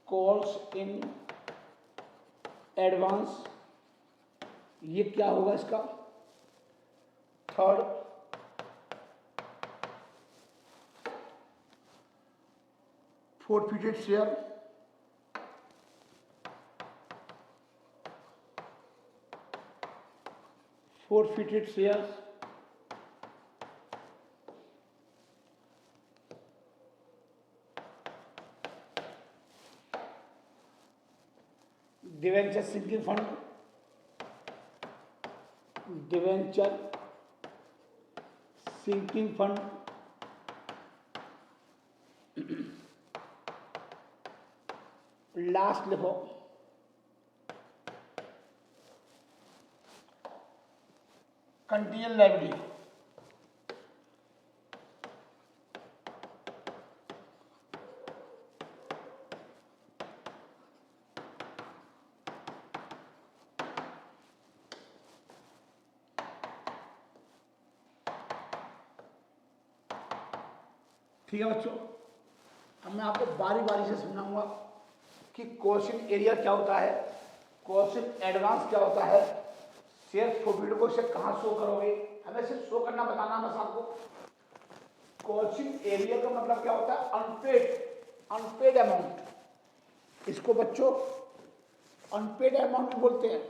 A: कॉल्स इन एडवांस, ये क्या होगा इसका, third forfeited share, forfeited shares, debenture sinking fund, debenture sinking fund, last लिखो कंटीजेंट लायबिलिटी। ठीक है बच्चों, अब मैं आपको बारी बारी से समझाऊंगा कि क्वेश्चन एरिया क्या होता है, क्वेश्चन एडवांस क्या होता है, शेयर प्रॉफिट को से कहाँ शो करोगे, हमें सिर्फ शो करना बताना बस आपको। क्वेश्चन एरिया का मतलब क्या होता है, अनपेड अमाउंट, इसको बच्चों अनपेड अमाउंट भी बोलते हैं,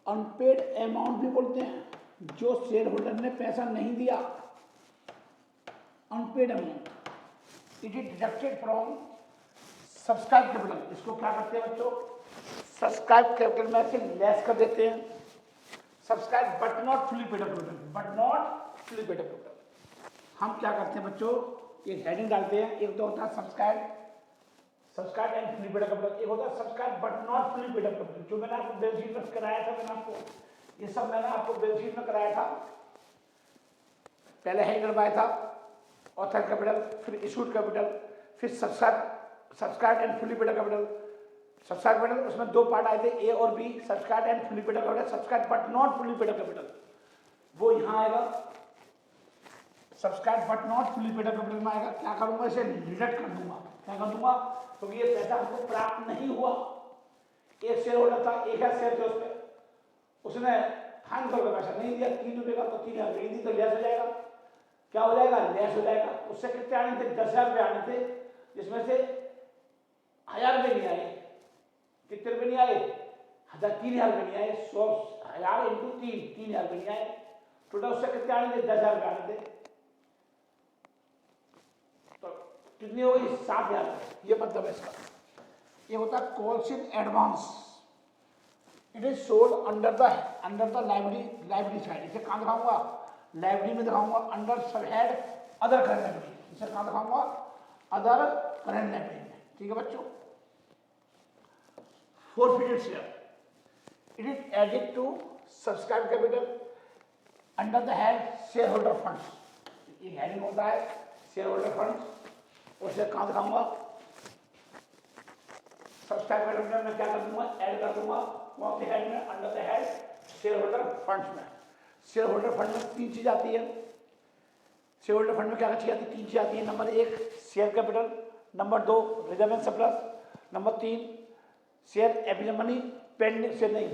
A: अनपेड अमाउंट भी बोलते हैं, जो शेयर होल्डर ने पैसा नहीं दिया, unpaid amount, it is deducted from subscribe capital. इसको क्या करते हैं बच्चों, सब्सक्राइब कैपिटल में से लेस कर देते हैं, subscribe but not fully paid up capital, but not fully paid up capital. हम क्या करते हैं बच्चों, एक हेडिंग डालते हैं, एक तो होता है subscribe and fully paid up capital, एक होता है subscribe but not fully paid up capital. जो मैंने आपको बैलेंस शीट में कराया था, मैंने आपको ये सब मैंने आपको बैलेंस शीट में कराया था, पहले हेडिंग डलवाया था ऑथर कैपिटल, फिर इशूड कैपिटल, फिर subscribe and fully paid up capital, subscribe capital, उसमें दो पार्ट आए थे ए और B, subscribe and fully paid up capital, subscribe but not fully paid up capital, वो यहाँ आएगा, subscribe but not fully paid up capital में आएगा। क्या करूंगा, इसे डिडक्ट कर दूंगा, क्या कर दूंगा, क्योंकि ये पैसा हमको प्राप्त नहीं हुआ, एक शेयर होल्डर था, एक शेयर थे उसमें, उसने फाइन करके पैसा नहीं दिया, 3 रुपये का, तो 3,000 नहीं दी तो लेस हो जाएगा, क्या हो जाएगा, लेस हो जाएगा। उससे कितने आने थे, 10,000 रुपये आने थे, जिसमें से 1,000 रुपये नहीं आए, कितने रुपये नहीं आए, 3,000 रुपये नहीं आए, 100,000 इंटू 3,000 रुपये नहीं आए, टोटल उससे कितने आने थे, 10,000 रुपये आने थे, तो कितनी हो गई, 7,000। ये मतलब है इसका, ये होता है calls in advance, it is sold under the library side. इसे कहाँ दिखाऊंगा, लाइब्रेरी में दिखाऊंगा, under sub head other current library, इसे कहाँ दिखाऊंगा, अदर करंट लाइब्रेरी में। ठीक है बच्चों, forfeited share, it is added to subscribe capital under the head shareholder funds। ये हेडिंग होता है shareholder funds, उसे कहाँ दिखाऊंगा, सब्सक्राइब कैपिटल में क्या कर दूंगा, ऐड कर दूंगा, कौन से हेड में, under the head share holder funds में। शेयर होल्डर फंड में 3 चीज आती है, शेयर होल्डर फंड में क्या चीज आती है, 3 चीज आती है, number 1 share capital, number 2 reserve and surplus, number 3 share application money pending से नहीं,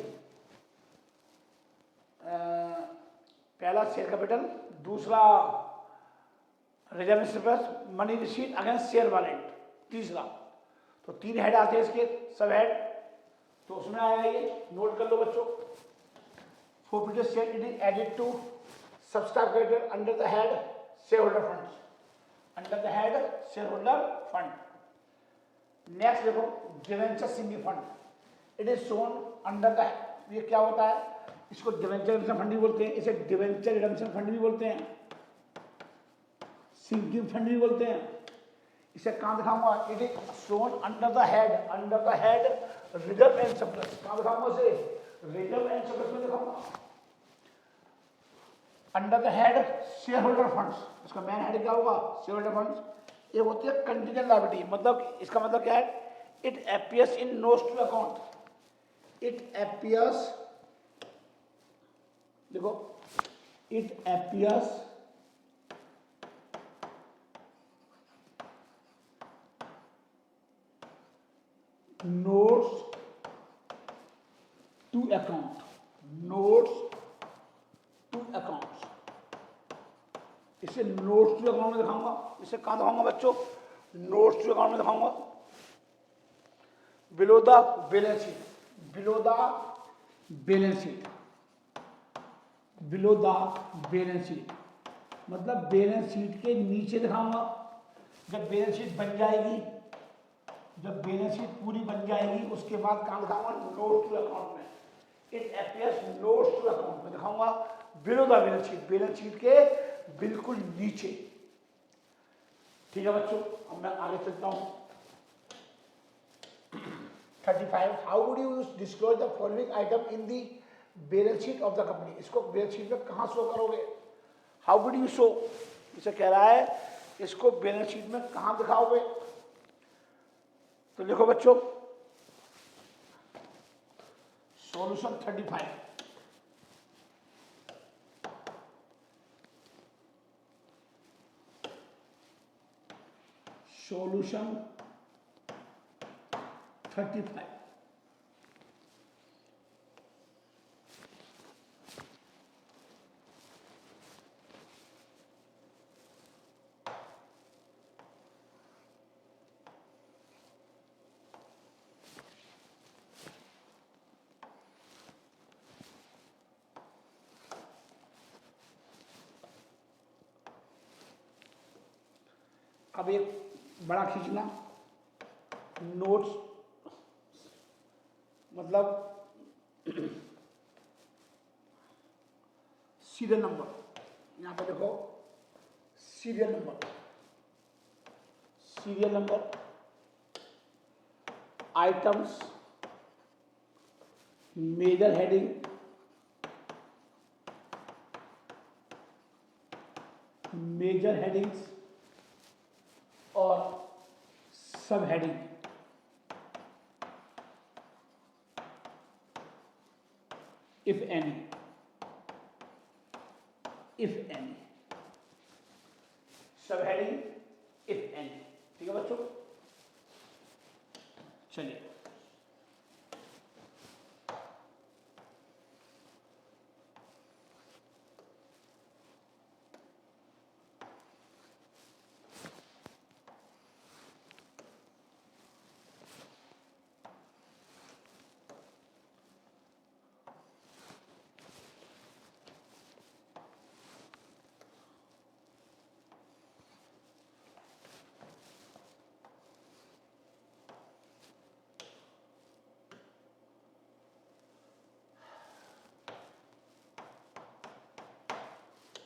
A: पहला शेयर कैपिटल, दूसरा reserve and surplus, money receipt against share warrant, तीसरा, तो 3 हेड आते हैं इसके, सब हेड, तो उसमें आएगा ये, नोट कर लो बच्चों, forfeited share, it is added to subscribe capital under the head shareholder funds, under the head shareholder fund। Next देखो, debenture sinking fund, it is shown under the, ये क्या होता है, इसको डिवेंचर रिडम्पशन फंड भी बोलते हैं, इसे डिवेंचर रिडम्पशन फंड भी बोलते हैं, सिंकिंग फंड भी बोलते हैं। इसे कहाँ दिखाऊंगा, it is shown under the head reserve and surplus, कहाँ दिखाऊंगा इसे, रिजर्व एंड सरप्लस में दिखाऊंगा, under the head share holder funds, इसका मेन हेड क्या होगा, शेयर होल्डर फंड्स। ये होती है कंटीजेंट लायबिलिटी, मतलब इसका मतलब क्या है, it appears in notes to account, it appears, देखो It appears notes to account. Notes to accounts. इसे नोट्स टू अकाउंट में दिखाऊंगा. इसे कहां दिखाऊंगा बच्चों? नोट्स टू अकाउंट में दिखाऊंगा. Below the balance sheet. Below the balance sheet. Below the balance sheet मतलब बैलेंस शीट के नीचे दिखाऊंगा. जब बैलेंस शीट बन जाएगी, जब बैलेंस शीट पूरी बन जाएगी, उसके बाद कहां दिखाऊंगा? नोट टू अकाउंट में. It appears notes to account में दिखाऊंगा. Below the balance sheet, balance sheet के बिल्कुल नीचे. ठीक है बच्चों, अब मैं आगे चलता हूं. 35. How would you disclose the following item in the balance sheet of the company. इसको बैलेंस शीट में कहां शो करोगे? How would you show. इसे कह रहा है इसको बैलेंस शीट में कहां दिखाओगे? तो लिखो बच्चों, सॉल्यूशन 35. सॉल्यूशन 35. अब एक बड़ा खींचना. नोट्स मतलब सीरियल नंबर. यहां पे देखो serial number. Serial number, items, major heading, major headings और sub heading. If any. If any. Sub heading if any. ठीक है बच्चों, चलिए.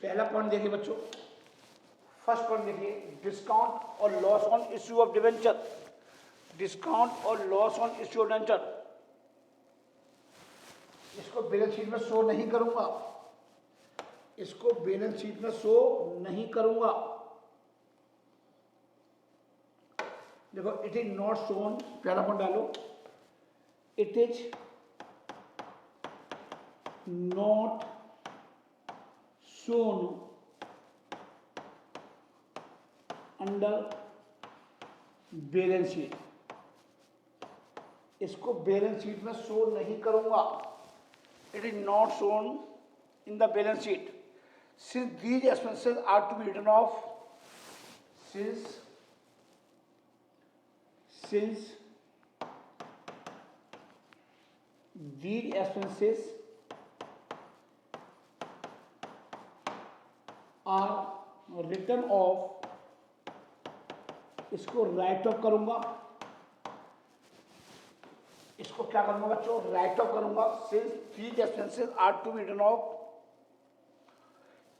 A: पहला पॉइंट देखिए बच्चों. फर्स्ट पॉइंट देखिए, डिस्काउंट और loss on issue of debenture. Discount और loss on issue of debenture, इसको बैलेंस शीट में शो नहीं करूंगा. इसको बैलेंस शीट में शो नहीं करूंगा. देखो, इट इज नॉट शोन. पहला पॉइंट डालो. It is not shown under balance sheet. इसको बैलेंस शीट में शो नहीं करूंगा. It is not shown in the balance sheet since these expenses are to be written off. since these expenses are return off. इसको write off करूंगा. इसको क्या करूंगा बच्चों? राइट ऑफ करूंगा. Since these expenses are to be return off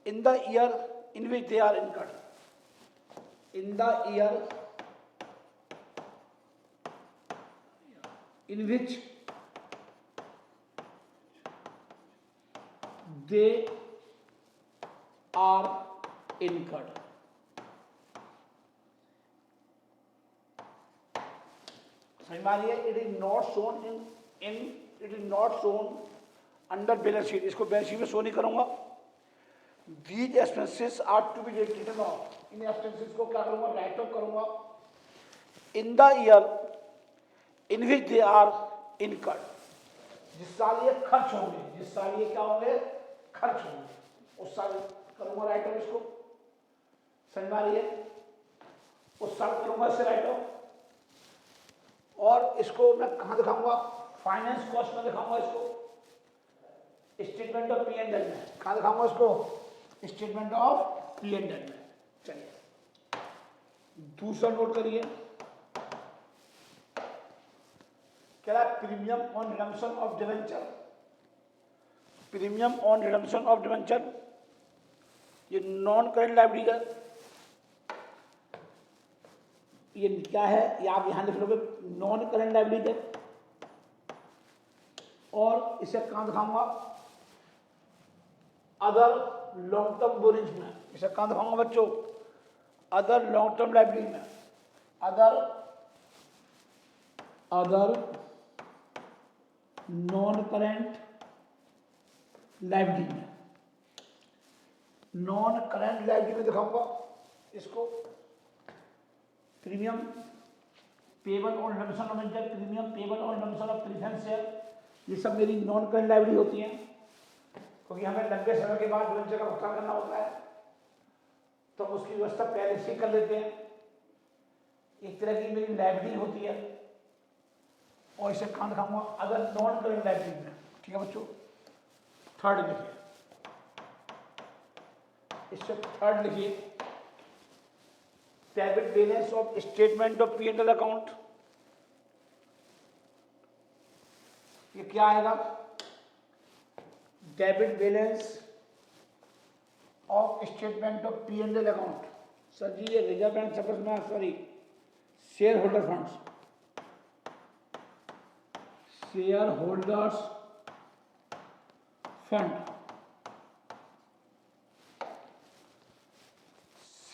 A: in the year in which they are incurred. In the year in which they are incurred. समझ में आ रही है? It is not shown in it is not shown under balance sheet. इसको balance sheet में show नहीं करूंगा. These expenses are to be written off, इन एक्सपेंसेस को क्या करूंगा, राइट ऑफ करूंगा in the year in which they are incurred, जिस साल ये खर्च होंगे, जिस साल ये क्या होंगे, खर्च होंगे, उस साल करूंगा राइट ऑफ। इसको समझ आ रही है, उस साल करूंगा इससे राइट ऑफ। और इसको मैं कहां दिखाऊंगा, फाइनेंस कॉस्ट में दिखाऊंगा इसको, statement of P and L में। कहां दिखाऊंगा इसको, statement of P and L में। चलिए दूसरा नोट करिए, क्या है, premium on redemption of debenture. Premium on redemption of debenture ये नॉन करेंट लायबिलिटी का, ये क्या है, ये आप यहां लिख लोगे नॉन करेंट लायबिलिटी है। और इसे कहां दिखाऊंगा, अदर लॉन्ग टर्म बोरिंग्स में। इसे कहां दिखाऊंगा बच्चों, अदर लॉन्ग टर्म लायबिलिटी में, अदर नॉन करेंट लायबिलिटी में, नॉन करेंट लायबिलिटी में दिखाऊंगा इसको। Premium payable on redemption of debenture, premium payable on redemption of preference share, ये सब मेरी नॉन करेंट लायबिलिटी होती हैं, क्योंकि हमें लंबे समय के बाद डिवेंचर का भुगतान करना होता है, तो उसकी व्यवस्था पहले से कर लेते हैं। एक तरह की मेरी लायबिलिटी होती है। और इसे कहां दिखाऊंगा, अगर नॉन करेंट लायबिलिटी में। ठीक है बच्चों, थर्ड लिखिए, इससे थर्ड लिखिए, debit balance of statement of P and L account. ये क्या आएगा, debit balance of statement of P and L account. Sir ji ये रिजर्व एंड सरप्लस में, sorry share holder funds, share holders fund,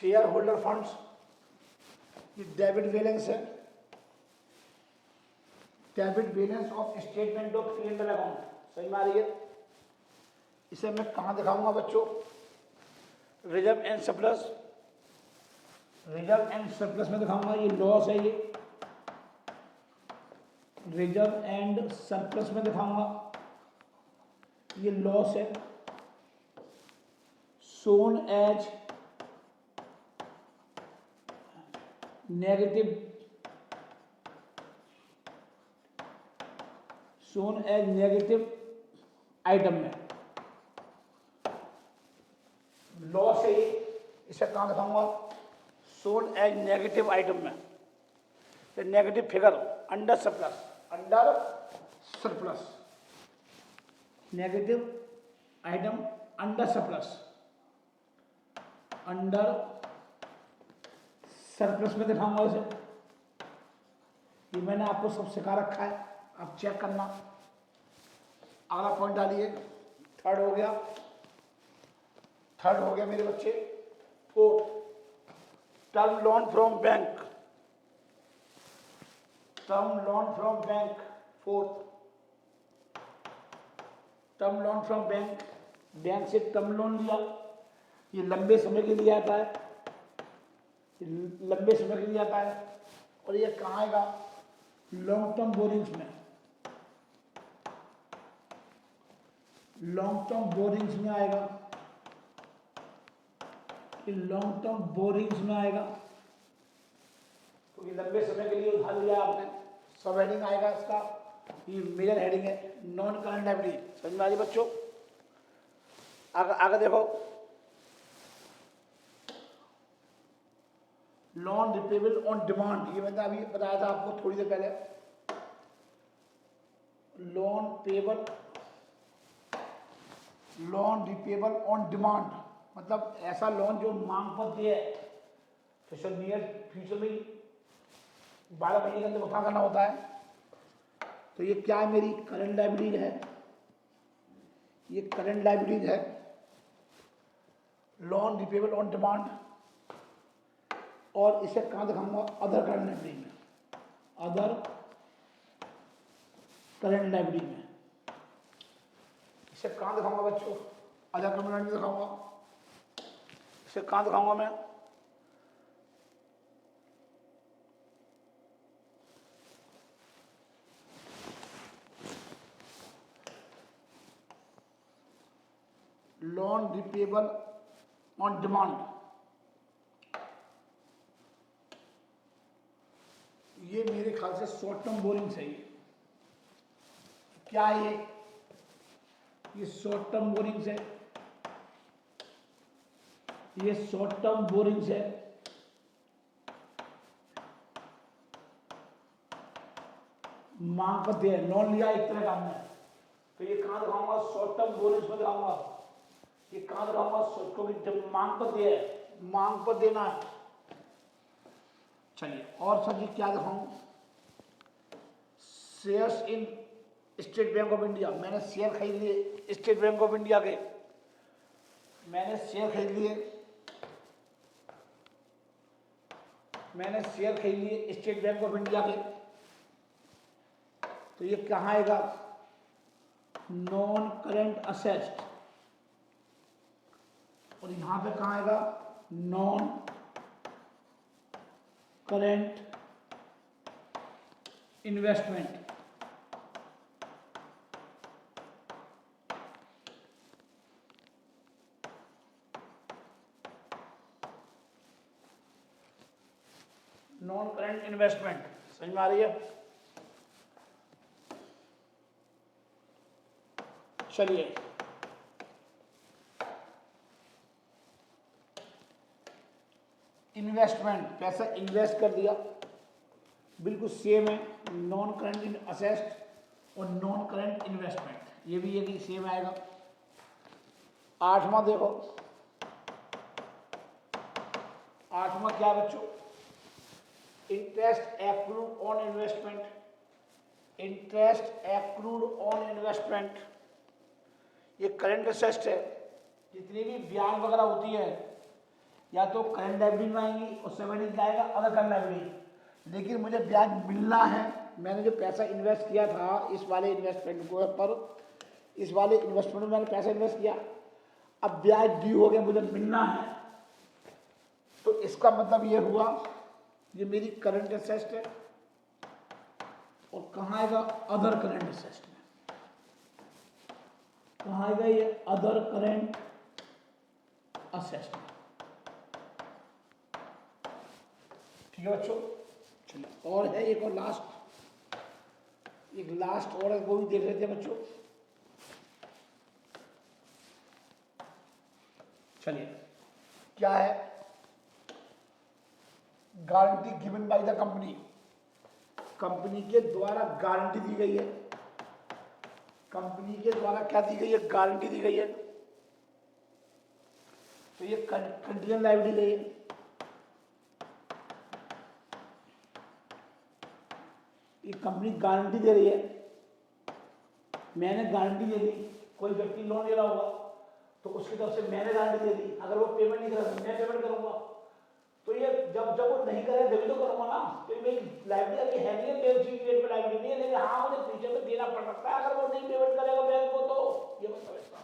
A: share holder funds ये debit balance है, debit balance of statement of P and L account. सही में आ रही है। इसे मैं कहां दिखाऊंगा बच्चों, reserve and surplus, reserve and surplus में दिखाऊंगा। ये लॉस है, ये रिजर्व एंड सरप्लस में दिखाऊंगा, ये लॉस है, soon as negative, soon as negative item में, लॉस है ये, इसे कहां दिखाऊंगा, सोन एज नेगेटिव आइटम में, negative figure under surplus, under surplus, negative item under surplus, under surplus में दिखाऊंगा इसे। ये मैंने आपको सब सिखा रखा है, आप चेक करना। अगला पॉइंट डालिए, थर्ड हो गया, थर्ड हो गया मेरे बच्चे। Fourth, term loan from bank, term loan from bank. Fourth, term loan from bank, bank से टर्म लोन लिया, ये लंबे समय के लिए आता है, लंबे समय के लिए आता है। और ये कहाँ आएगा, लॉन्ग टर्म बोरिंग्स में, लॉन्ग टर्म बोरिंग्स में आएगा, ये लॉन्ग टर्म बोरिंग्स में आएगा, क्योंकि लंबे समय के लिए उधार लिया आपने। सब हेडिंग आएगा इसका, ये मेजर हेडिंग है, नॉन करंट लायबिलिटी। समझ में आ रही बच्चों। आगे देखो, लोन रिपेबल ऑन डिमांड, ये मैंने अभी बताया था आपको थोड़ी देर पहले। Loan payable, loan repayable on demand, मतलब ऐसा लोन जो मांग पर दिए तो सर नियर फ्यूचर में 12 महीने के अंदर भुगतान करना होता है। तो ये क्या है, मेरी करंट लायबिलिटी है, ये करंट लायबिलिटी है, लोन रिपेबल ऑन डिमांड। और इसे कहाँ दिखाऊंगा, अदर करंट लायबिलिटी में, अदर करंट लायबिलिटी में। इसे कहाँ दिखाऊंगा बच्चों, अदर करंट लायबिलिटी दिखाऊंगा। फिर कहां दिखाऊंगा मैं? लोन रिपेबल ऑन डिमांड, ये मेरे ख्याल से शॉर्ट टर्म बोरिंग है। क्या है ये शॉर्ट टर्म बोरिंग है, ये शॉर्ट टर्म बोरिंग है। मांग पत्र है, लोन लिया एक तरह का हमने, तो ये कहां दिखाऊंगा? शॉर्ट टर्म बोरिंग में दिखाऊंगा। ये कहां दिखाऊंगा? क्योंकि जब मांग पत्र है, मांग पर देना है। चलिए और सर जी क्या दिखाऊं? Shares in state bank of India, मैंने शेयर खरीद लिए स्टेट बैंक ऑफ इंडिया के, मैंने शेयर खरीद लिए स्टेट बैंक ऑफ इंडिया के, तो ये कहां आएगा? नॉन करेंट असेट्स, और यहां पे कहां आएगा? Non current investment. Non current investment समझ में आ रही है? चलिए इन्वेस्टमेंट, पैसा इन्वेस्ट कर दिया, बिल्कुल सेम है। नॉन करेंट असेट्स और नॉन करेंट इन्वेस्टमेंट, ये भी एक ही सेम आएगा। 8वां देखो, 8वां क्या बच्चों? Interest accrued on investment, interest accrued on investment, ये करंट असेट्स है। जितनी भी ब्याज वगैरह होती है या तो करंट लायबिलिटी में आएंगी और 7 आएगा अदर करंट लायबिलिटी, लेकिन मुझे ब्याज मिलना है। मैंने जो पैसा इन्वेस्ट किया था इस वाले इन्वेस्टमेंट को पर, इस वाले इन्वेस्टमेंट में मैंने पैसा इन्वेस्ट किया, अब ब्याज ड्यू हो गया, मुझे मिलना है। तो इसका मतलब ये हुआ ये मेरी करंट असेट्स है, और कहाँ आएगा? अदर करंट असेट्स में। कहाँ आएगा ये? अदर करंट असेट्स में। ठीक है बच्चों? चलिए और है एक और लास्ट, एक लास्ट और है, वो भी देख लेते हैं बच्चों। चलिए क्या है? Guarantee given by the company, company के द्वारा गारंटी दी गई है, कंपनी के द्वारा क्या दी गई है? गारंटी दी गई है। तो ये कंटीजेंट लायबिलिटी है, ये कंपनी गारंटी दे रही है, मैंने गारंटी दे दी। कोई व्यक्ति लोन ले रहा होगा तो उसकी तरफ से मैंने गारंटी दे दी, अगर वो पेमेंट नहीं करा मैं पेमेंट करूंगा। तो ये जब वो नहीं करे तभी तो करूंगा ना, तो मेरी लायबिलिटी है नहीं है, चीज रेट पे लायबिलिटी नहीं है, लेकिन हाँ मुझे फ्यूचर में देना पड़ सकता है अगर वो नहीं पेमेंट करेगा बैंक को, तो ये मतलब इसका।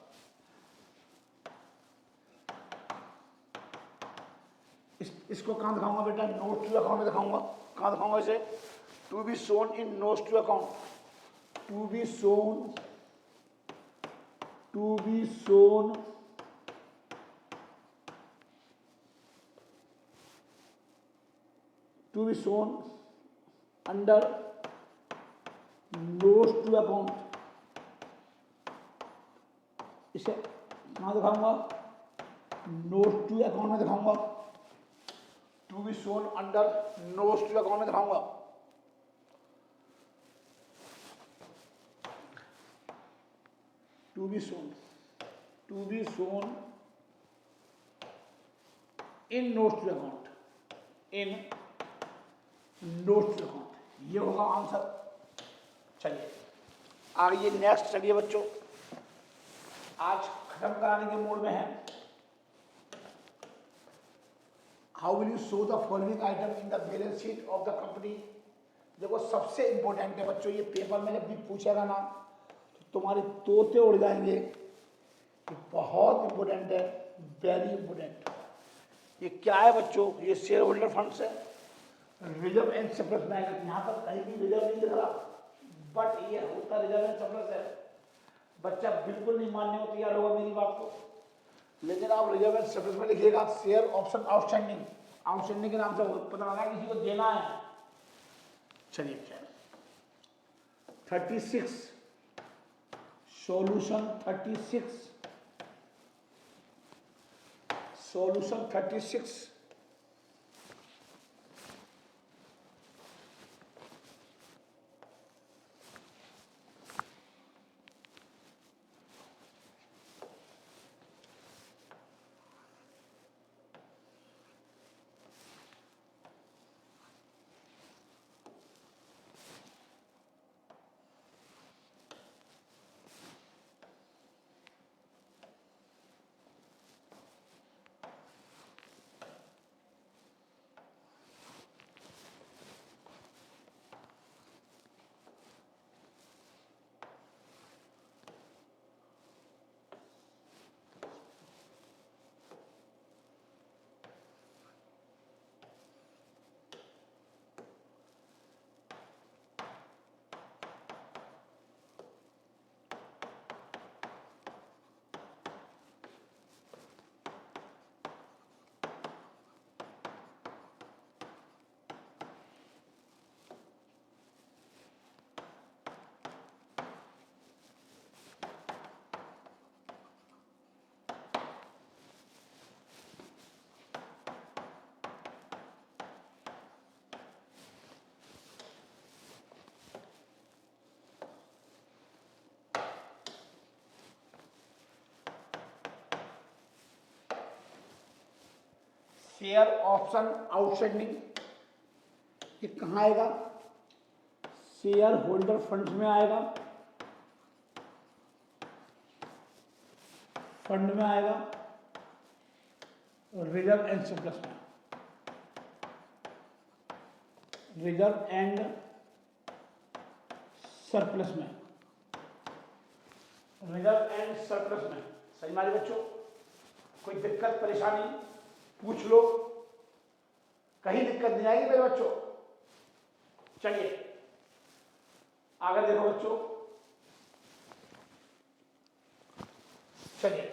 A: इसको कहाँ दिखाऊंगा बेटा? नोट टू अकाउंट में दिखाऊंगा। कहाँ दिखाऊंगा इसे? To be shown in notes to account, to be shown, to be shown to be shown under notes to account। इसे कहाँ दिखाऊंगा? नोट्स टू अकाउंट में दिखाऊंगा, to be shown under notes to account में दिखाऊंगा। To be shown in notes to account, in notes to account, ये होगा answer. चलिए आगे नेक्स्ट, चलिए बच्चों आज खत्म कराने के मूड में है। How will you show the following item in the balance sheet of the company. देखो सबसे इंपॉर्टेंट है बच्चों, ये पेपर में जब भी पूछेगा ना तो तुम्हारे तोते उड़ जाएंगे। ये बहुत इंपॉर्टेंट है, वेरी इंपॉर्टेंट। ये क्या है बच्चों, ये शेयर होल्डर फंड्स है, रिजर्व एंड सरप्लस में आएगा। यहाँ पर कहीं भी रिजर्व नहीं दिख रहा, बट ये होता रिजर्व एंड सरप्लस है। बच्चा बिल्कुल नहीं मानने को तैयार होगा मेरी बात को, लेकिन आप रिजर्व एंड सरप्लस में लिखिएगा शेयर ऑप्शन आउटस्टैंडिंग। आउटस्टैंडिंग के नाम से पता लगा किसी को देना है। चलिए 36 सॉल्यूशन 36 शेयर ऑप्शन आउटस्टैंडिंग, ये कहाँ आएगा, शेयर होल्डर फंड्स में आएगा, फंड में आएगा, रिजर्व एंड सरप्लस में, रिजर्व एंड सरप्लस में, रिजर्व एंड सरप्लस में। सही हमारे बच्चों, कोई दिक्कत परेशानी पूछ लो, कहीं दिक्कत नहीं आएगी मेरे बच्चों। चलिए आगे देखो बच्चों, चलिए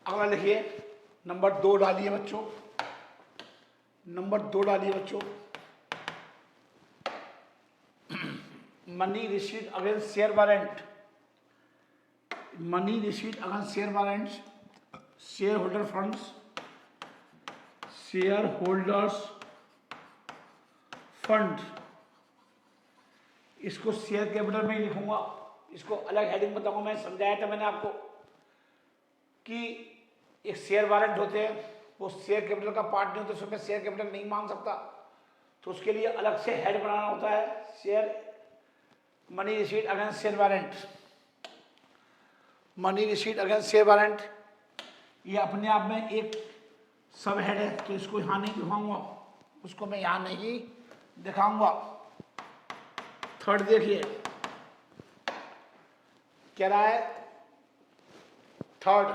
A: अगला लिखिए, नंबर 2 डालिए बच्चों, नंबर 2 डालिए बच्चों। Money received against share warrant, money received against share warrants, share holder funds, share holders fund, इसको शेयर कैपिटल में ही लिखूंगा, इसको अलग हेडिंग बताऊंगा। मैं समझाया था मैंने आपको कि एक शेयर वारंट होते हैं, वो शेयर कैपिटल का पार्ट नहीं होता, उसमें शेयर कैपिटल नहीं मांग सकता, तो उसके लिए अलग से हेड बनाना होता है, share money received against share warrant, money received against share warrant, ये अपने आप में एक सब हेड है, तो इसको यहाँ नहीं दिखाऊंगा, उसको मैं यहाँ नहीं दिखाऊंगा। थर्ड देखिए क्या रहा है, third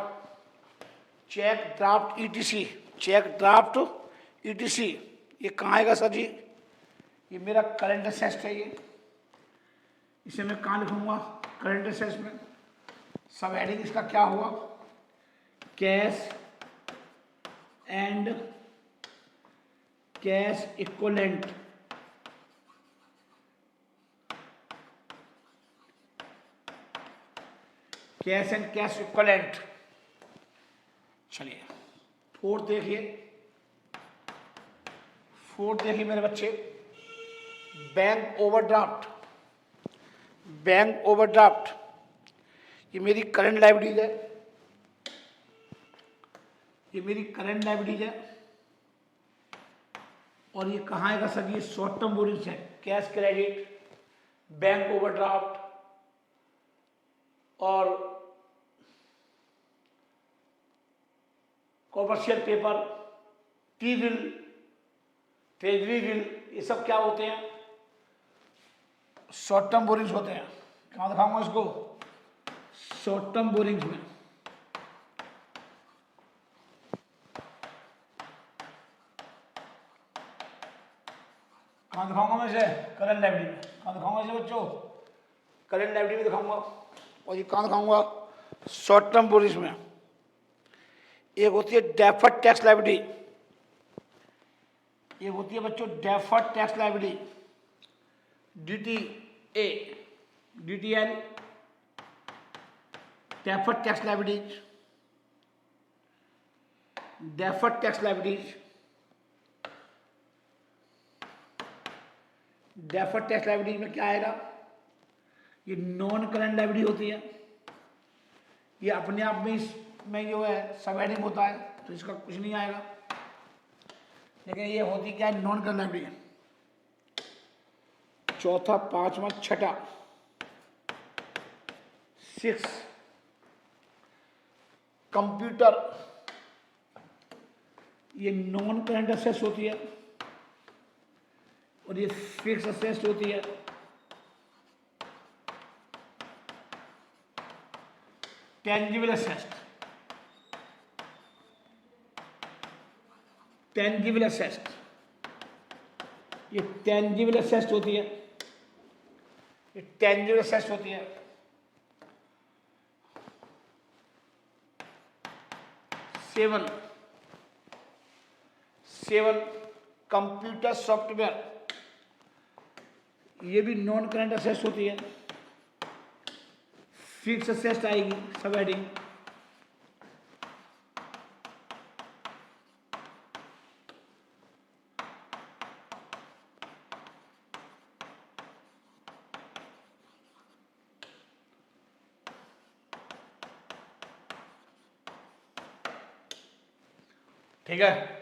A: cheque draft ETC, cheque draft ETC, ये कहाँ आएगा सर जी, ये मेरा करंट असेट्स है, ये इसे मैं कहाँ लिखूंगा, करंट असेट्स में। सब हेडिंग इसका क्या हुआ, cash and cash equivalent, cash and cash equivalent. चलिए फोर्थ देखिए, फोर्थ देखिए मेरे बच्चे, बैंक ओवरड्राफ्ट, बैंक ओवरड्राफ्ट, ये मेरी करंट लायबिलिटीज है, ये मेरी करंट लायबिलिटीज है, और ये कहाँ आएगा सर, ये शॉर्ट टर्म बोरिंग्स है, कैश क्रेडिट, बैंक ओवरड्राफ्ट और commercial paper, T bill, treasury bill, ये सब क्या होते हैं, शॉर्ट टर्म बोरिंग्स होते हैं। कहाँ दिखाऊंगा इसको? शॉर्ट टर्म बोरिंग्स में। कहाँ दिखाऊंगा मैं इसे? करंट लाइब्रेरी में। कहाँ दिखाऊंगा इसे बच्चों? करंट लाइब्रेरी में दिखाऊंगा। और ये कहाँ दिखाऊंगा? शॉर्ट टर्म बोरिंग्स में। एक होती है डेफर्ड टैक्स लाइबिलिटी, एक होती है बच्चों deferred tax liability, DTA, DTL, deferred tax liabilities, deferred tax liabilities, deferred tax liabilities में क्या आएगा? ये नॉन करंट लाइबिलिटी होती है। ये अपने आप में इसमें जो है सब हेडिंग होता है, तो इसका कुछ नहीं आएगा। लेकिन ये होती क्या है? Non current liability. चौथा, पांचवा, छठा, 6 कंप्यूटर, ये नॉन करंट असेट्स होती है और ये फिक्स असेट्स होती है। टेंजिबल असेट्स, टेंजिबल असेट्स, ये टेंजिबल असेट्स होती है, ये टेंजिबल असेट्स होती है। 7 कंप्यूटर सॉफ्टवेयर, ये भी नॉन करंट असेट्स होती है। फिक्स असेट्स आएगी सब हेडिंग। ठीक है।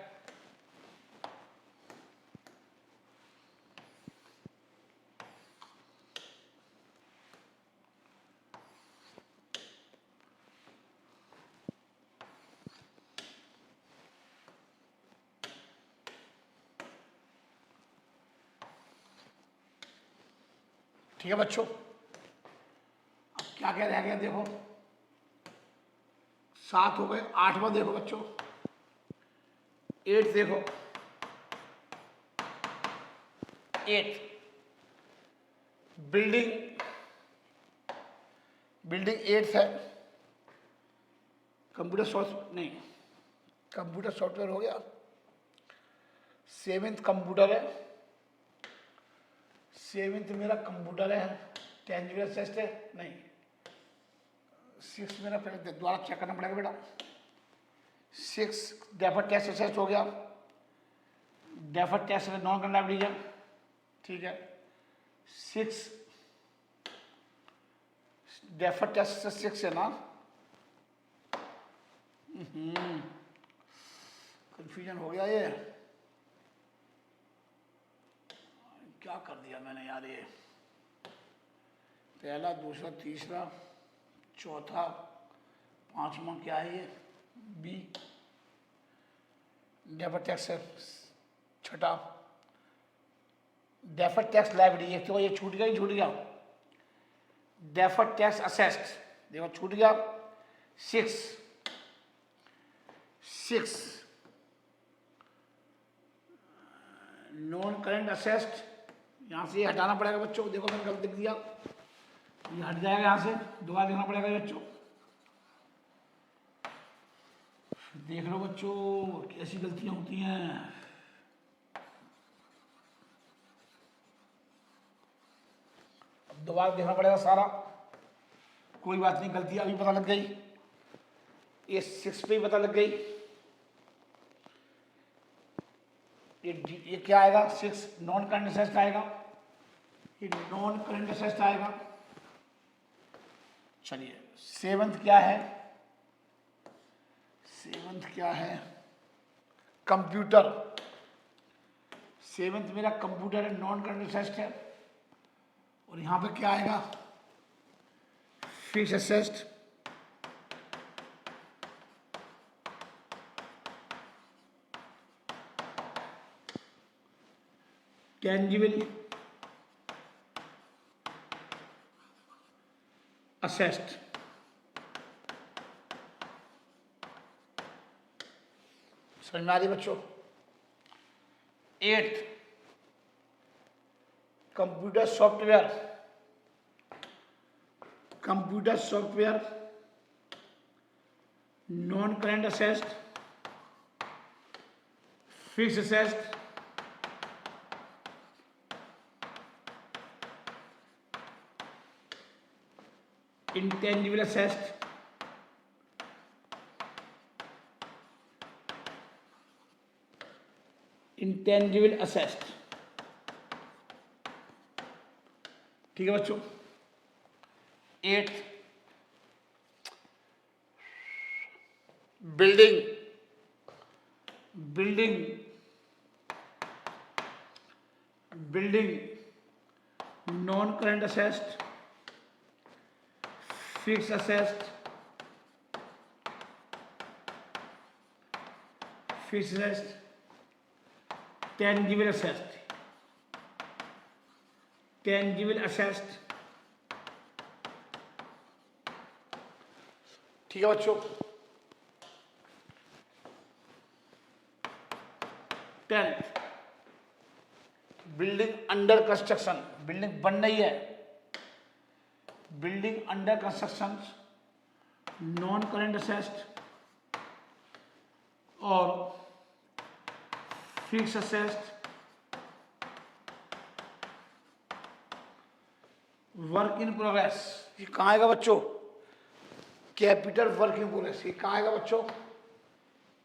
A: ठीक है बच्चों, अब क्या क्या रह गया देखो। 7 हो गए, 8वां देखो बच्चों, 8 देखो। 8 बिल्डिंग, बिल्डिंग 8 है। कंप्यूटर सॉफ्ट नहीं, कंप्यूटर सॉफ्टवेयर हो गया। 7th कंप्यूटर है, 7th मेरा कंप्यूटर है। टेंजिबल असेट्स है नहीं, 6 मेरा पहले दोबारा चेक करना पड़ेगा बेटा। 6 डेफर्ड टैक्स असेट्स हो गया, deferred tax non current liability, ठीक है। 6 डेफर्ड टैक्स 6 है ना। कंफ्यूजन हो गया ये, क्या कर दिया मैंने यार। ये पहला, दूसरा, तीसरा, चौथा, 5वां क्या है ये? बी डेफर्ड टैक्स है। छठा डेफर्ड टैक्स लायबिलिटी, एक तो ये छूट गया ही छूट गया। डेफर्ड टैक्स असेट्स देखो छूट गया। 6 नॉन करंट असेट्स, यहाँ से ये हटाना पड़ेगा बच्चों। देखो मैंने गलत लिख दिया, ये हट जाएगा यहाँ से, दोबारा देखना पड़ेगा बच्चों। देख लो बच्चों कैसी गलतियां होती हैं। अब दोबारा देखना पड़ेगा सारा, कोई बात नहीं, गलती अभी पता लग गई। ये 6 पे ही पता लग गई। ये क्या आएगा? 6 नॉन करंट असेट्स आएगा, ये नॉन करंट असेट्स आएगा। चलिए 7th क्या है? 7th क्या है? कंप्यूटर। 7th मेरा कंप्यूटर है, नॉन करंट असेट्स है। और यहां पे क्या आएगा? Fix assets, tangible, assessed. समझ में आ रही बच्चों? 8th, computer software non current assessed, fix assessed, intangible assessed, ठीक है बच्चों? 8th, building non current assessed, fix assessed, tangible assessed, ठीक है बच्चों? 10th, building under construction, building बन रही है, building under construction non current assets और fix assets, work in progress. ये कहाँ आएगा बच्चों? Capital work in progress. ये कहाँ आएगा बच्चों?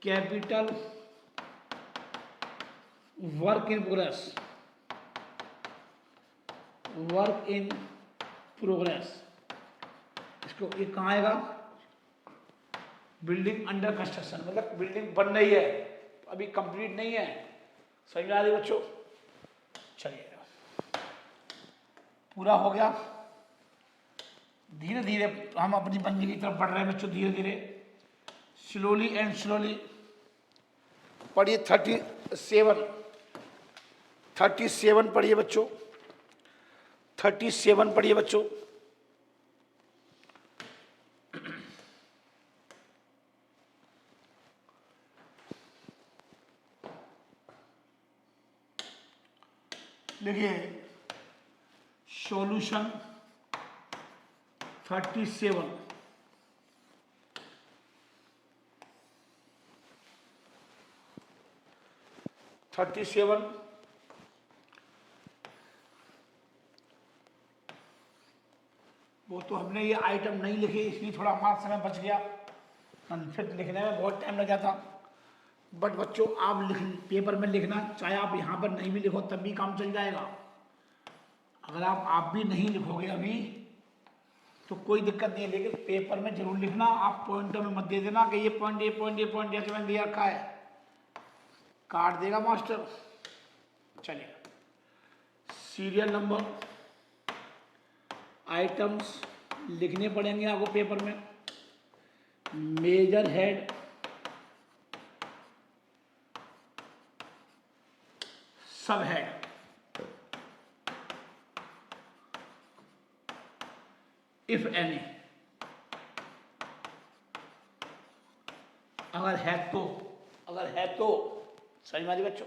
A: कैपिटल वर्क इन प्रोग्रेस, इसको ये कहाँ आएगा? बिल्डिंग अंडर कंस्ट्रक्शन, मतलब बिल्डिंग बन रही है, अभी कंप्लीट नहीं है। समझ में आ रही बच्चों? चलिए, पूरा हो गया। धीरे धीरे हम अपनी मंजिल की तरफ बढ़ रहे हैं बच्चों, धीरे धीरे, स्लोली एंड स्लोली। पढ़िए 37 पढ़िए बच्चों, 37 पढ़िए बच्चों। देखिए सॉल्यूशन 37, वो तो हमने ये आइटम नहीं लिखे, इसलिए थोड़ा हमारा समय बच गया, फिर लिखने में बहुत टाइम लग जाता। बट बच्चों आप पेपर में लिखना, चाहे आप यहाँ पर नहीं भी लिखो तब भी काम चल जाएगा। अगर आप भी नहीं लिखोगे अभी तो कोई दिक्कत नहीं है, लेकिन पेपर में जरूर लिखना। आप पॉइंटों में मत दे देना कि ये पॉइंट जैसे मैंने दिया रखा है, काट देगा मास्टर। चलिए, सीरियल नंबर, आइटम्स लिखने पड़ेंगे आपको पेपर में। मेजर हेड, सब हेड, इफ एनी, अगर है तो समझ में आ रही बच्चों?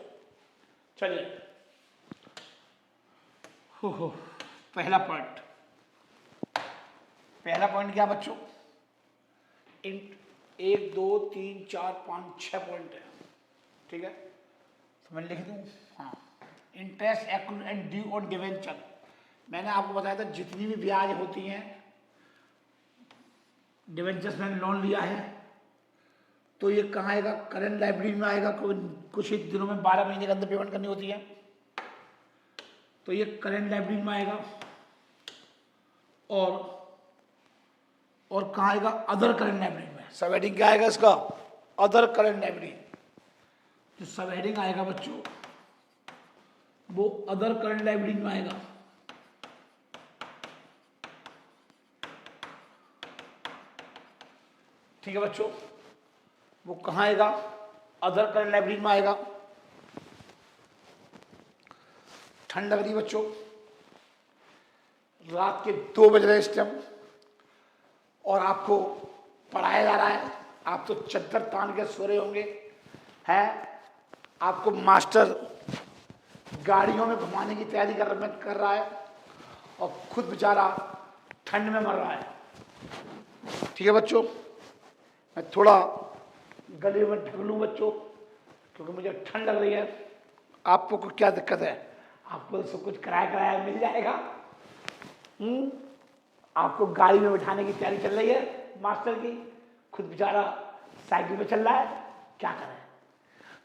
A: चलिए, हो पहला पॉइंट क्या बच्चों? 1 2 3 4 5 6 पॉइंट है, ठीक है? तो मैं लिख दूं, हाँ, interest accrued and due on debenture. मैंने आपको बताया था जितनी भी ब्याज होती हैं डिवेंचर्स, मैंने लोन लिया है तो ये कहाँ आएगा? करंट लाइबिलिटी में आएगा। कुछ ही दिनों में 12 महीने के अंदर पेमेंट करनी होती है, तो ये करंट लाइबिलिटी में आएगा। और कहाँ आएगा? अदर करंट लाइबिलिटी में। सब हेडिंग क्या आएगा इसका? Other current liability. जो सब हेडिंग आएगा बच्चों वो अदर करंट लाइबिलिटी में आएगा। ठीक है बच्चों, वो कहाँ आएगा? अदर करंट लाइबिलिटी में आएगा। ठंड लग रही बच्चों, रात के 2 बज रहे इस टाइम, और आपको पढ़ाया जा रहा है, आप तो चद्दर तान के सो रहे होंगे हैं, आपको मास्टर गाड़ियों में घुमाने की तैयारी कर रहा है और खुद बेचारा ठंड में मर रहा है। ठीक है बच्चों, मैं थोड़ा गले में ढक लूँ बच्चों, क्योंकि मुझे ठंड लग रही है। आपको क्या दिक्कत है? आपको सब कुछ कराया मिल जाएगा। आपको गाड़ी में बिठाने की तैयारी चल रही है मास्टर की, खुद बेचारा साइकिल पे चल रहा है। क्या करें,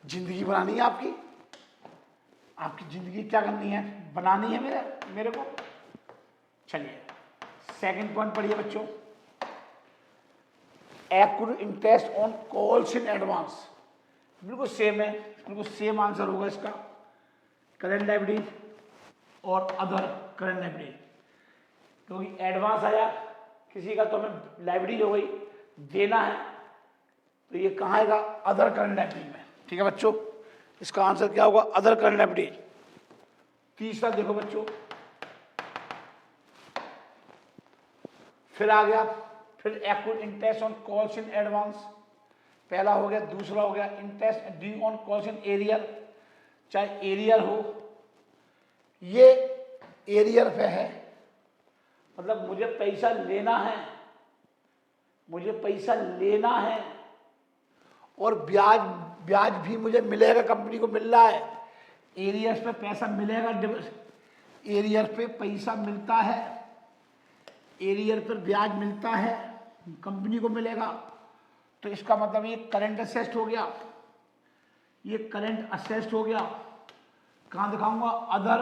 A: जिंदगी बनानी है आपकी, आपकी जिंदगी क्या करनी है, बनानी है मेरे को। चलिए सेकंड पॉइंट पढ़िए बच्चों, accurate interest on calls in advance. बिल्कुल सेम है, बिल्कुल सेम आंसर होगा इसका, करंट लायबिलिटीज और अदर करंट लायबिलिटीज। क्योंकि एडवांस आया किसी का तो हमें लायबिलिटीज हो गई, देना है तो ये कहाँ आएगा, अदर करंट लायबिलिटीज में। ठीक है बच्चों, इसका आंसर क्या होगा, अदर करंट लायबिलिटीज। तीसरा देखो बच्चों, फिर आ गया, फिर accurate interest on calls in advance, पहला हो गया। दूसरा हो गया interest due on calls in arrear, चाहे एरियर हो, ये एरियर पे है, मतलब मुझे पैसा लेना है, मुझे पैसा लेना है और ब्याज भी मुझे मिलेगा, कंपनी को मिल रहा है। एरियर्स पे पैसा मिलेगा, एरियर पे पैसा मिलता है, एरियर पर ब्याज मिलता है, कंपनी को मिलेगा। तो इसका मतलब ये करंट असेस्ट हो गया, ये करंट असेस्ट हो गया। कहां दिखाऊंगा, other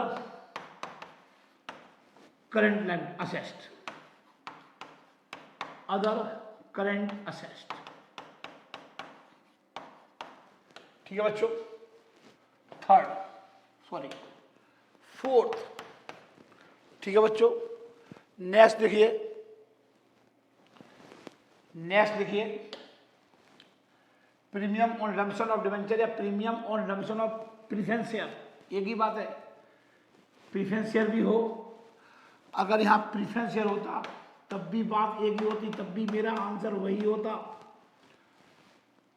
A: current asset, other current asset. ठीक है बच्चों, फोर्थ। ठीक है बच्चों, नेक्स्ट देखिए, premium on redemption of debenture या premium on redemption of preference share, एक ही बात है। प्रीफरेंस शेयर भी हो, अगर यहाँ प्रीफरेंस शेयर होता तब भी बात एक ही होती, तब भी मेरा आंसर वही होता।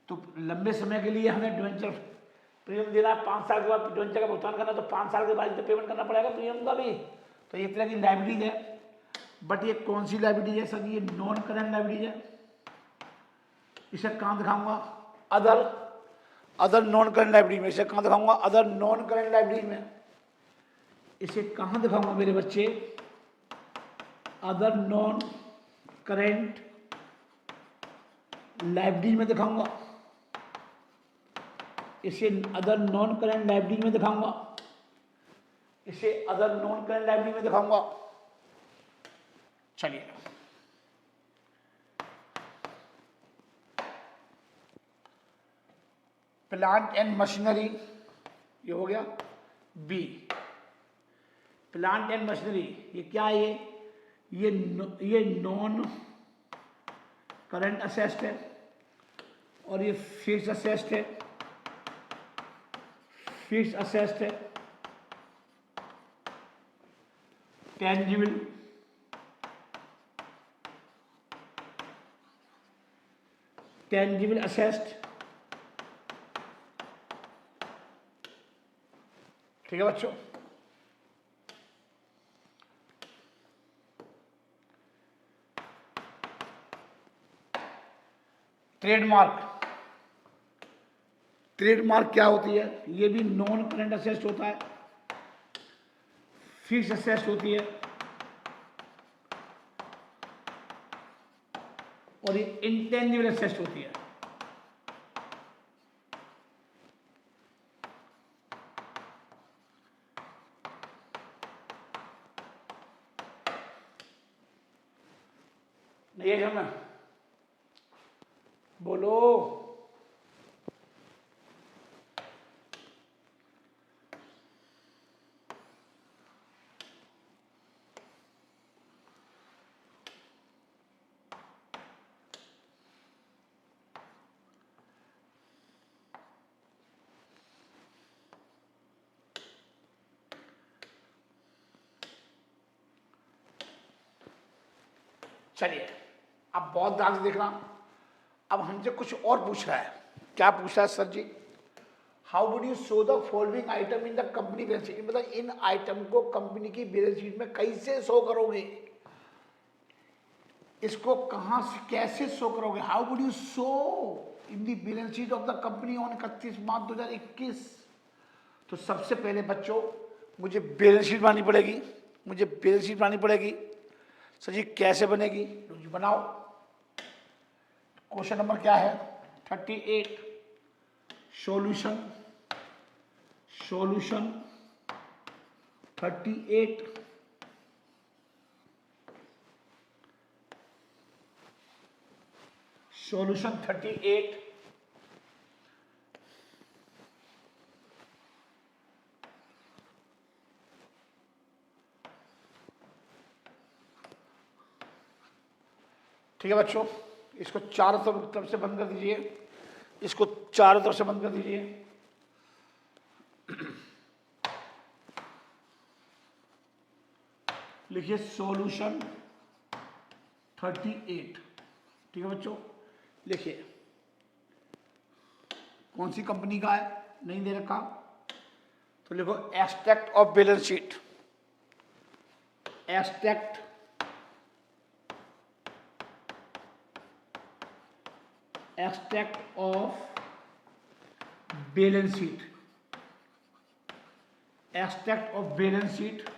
A: तो लंबे समय के लिए हमें डिवेंचर प्रीमियम देना, 5 साल के बाद डिवेंचर का भुगतान करना, तो 5 साल के बाद तो पेमेंट करना पड़ेगा प्रीमियम का भी। तो ये तरह की लायबिलिटीज है। बट ये कौन सी लायबिलिटीज है सर, ये नॉन करंट लायबिलिटीज है। इसे कहाँ दिखाऊंगा, अदर नॉन करंट लायबिलिटी में। इसे कहाँ दिखाऊंगा, अदर नॉन करंट लायबिलिटी में। इसे कहाँ दिखाऊंगा मेरे बच्चे, अदर नॉन करंट लायबिलिटी में दिखाऊंगा, इसे अदर नॉन करंट लायबिलिटी में दिखाऊंगा, इसे अदर नॉन करंट लायबिलिटी में दिखाऊंगा। चलिए प्लांट एंड मशीनरी, ये हो गया बी। प्लांट एंड मशीनरी ये क्या है, ये नॉन करंट असेस्ट है और ये फिक्स असेस्ट है, फिक्स असेस्ट है। Tangible, tangible asset. ठीक है बच्चों, ट्रेडमार्क, ट्रेडमार्क क्या होती है, ये भी नॉन करंट असेस्ट होता है, फिक्स असेस्ट होती है और ये इंटेंजिबल असेस्ट होती है। नहीं है समझ, बोलो। चलिए अब बहुत ध्यान से देखना। अब हमसे कुछ और पूछ रहा है। क्या पूछ रहा है sir ji? How would you show the following item in the company balance sheet, मतलब इन आइटम को कंपनी की बैलेंस शीट में कैसे शो करोगे, इसको कहां से कैसे शो करोगे? How would you show in the balance sheet of the company on 31 March 2021। तो सबसे पहले बच्चों मुझे बैलेंस शीट बनानी पड़ेगी, मुझे बैलेंस शीट बनानी पड़ेगी। सर जी कैसे बनेगी? तो जी बनाओ। क्वेश्चन नंबर क्या है? 38। सॉल्यूशन 38। सॉल्यूशन 38। ठीक है बच्चों, इसको चारों तरफ से बंद कर दीजिए, इसको चारों तरफ से बंद कर दीजिए। लिखिए सॉल्यूशन 38। ठीक है बच्चों, लिखिए कौन सी कंपनी का है, नहीं दे रखा तो लिखो extract of balance sheet. Extract of balance sheet. Extract of balance sheet.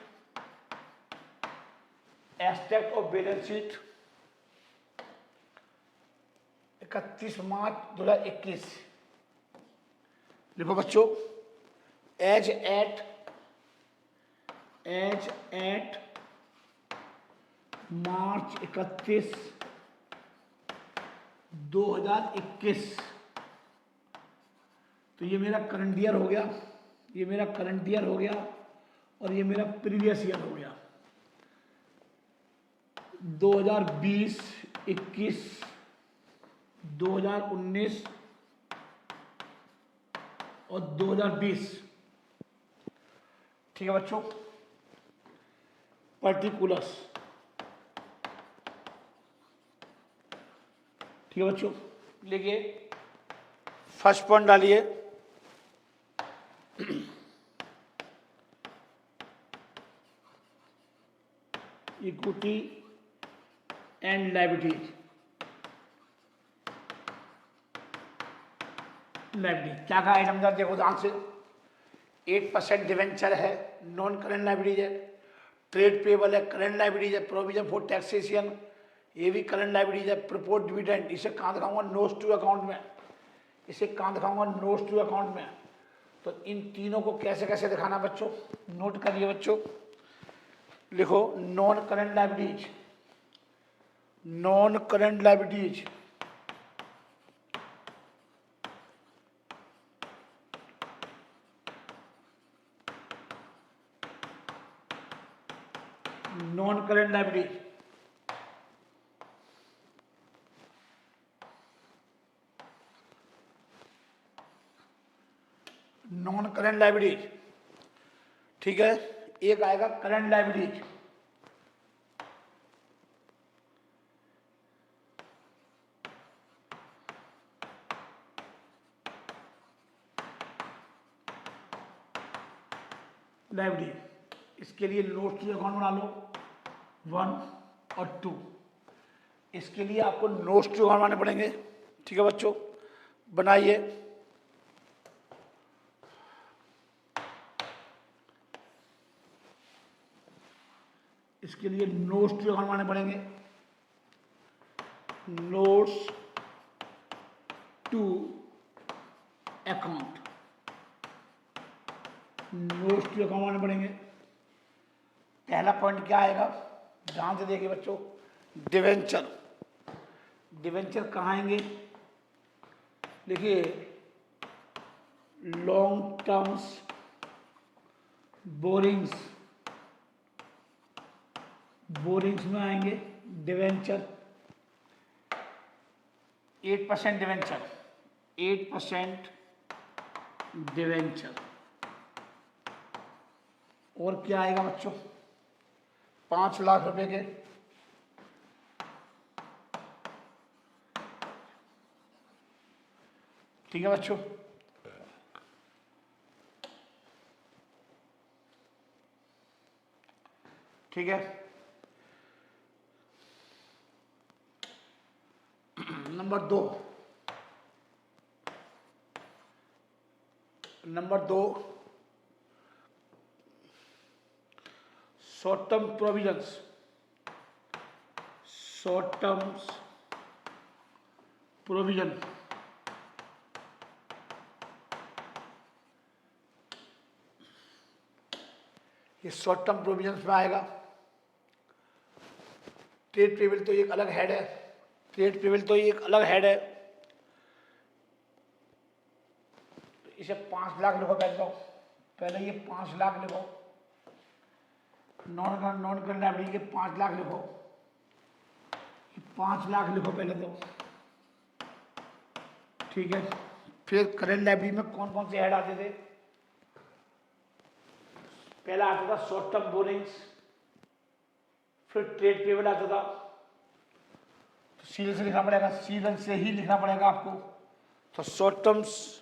A: Extract of balance sheet 31 March 2021। लिखो बच्चों एज एट मार्च 31 2021। तो ये मेरा करंट ईयर हो गया, ये मेरा करंट ईयर हो गया और ये मेरा प्रीवियस ईयर हो गया। 2020, 21, 2019 और 2020। ठीक है बच्चों, पर्टिकुलर्स। ठीक है बच्चों, लिखिए फर्स्ट पॉइंट डालिए इक्विटी एंड लायबिलिटीज। क्या का आइटम था देखो ध्यान से। 8% डिवेंचर है, नॉन करेंट लायबिलिटीज है, ट्रेड पेबल है, करेंट लायबिलिटीज है, प्रोविजन फॉर टैक्सेशन ये भी करंट लायबिलिटीज है, प्रपोज डिविडेंड इसे कहाँ दिखाऊंगा? नोट्स टू अकाउंट में। इसे कहाँ दिखाऊंगा? नोट्स टू अकाउंट में। तो इन तीनों को कैसे कैसे दिखाना बच्चों, नोट करिए बच्चों। लिखो non current liabilities. Non current liabilities non current liabilities non current liabilities. ठीक है, एक आएगा करंट लायबिलिटीज। लायबिलिटीज इसके लिए नोट्स टू अकाउंट बना लो 1 और 2। इसके लिए आपको नोट्स टू अकाउंट बनाने पड़ेंगे। ठीक है बच्चों, बनाइए। इसके लिए नोट्स टू अकाउंट बनाने पड़ेंगे। Notes to account, notes to account बनाने पड़ेंगे। पहला पॉइंट क्या आएगा, ध्यान से देखिए बच्चों, डिवेंचर। डिवेंचर कहाँ आएंगे? देखिए लॉन्ग टर्म्स बोरिंग्स, बोरिंग्स में आएंगे डिवेंचर। 8% debenture, 8% debenture. और क्या आएगा बच्चों? 5 लाख रुपए के ठीक है बच्चों, ठीक है। नंबर दो, short term provisions, short terms provision, ये शॉर्ट टर्म प्रोविजंस में आएगा। ट्रेड पेबल तो एक अलग हेड है, ट्रेड पेबल तो एक अलग हेड है। इसे 5 लाख लिखो पहले ये 5 लाख लिखो, नॉन करंट लायबिलिटी के 5 लाख लिखो, 5 लाख लिखो पहले तो, ठीक है। फिर करंट लायबिलिटी में कौन कौन से हेड आते थे? पहला आता था शॉर्ट टर्म बोरिंग्स, फिर ट्रेड पेबल आता था। तो सीरियल से लिखना पड़ेगा, सीरियल से ही लिखना पड़ेगा आपको। तो शॉर्ट टर्म्स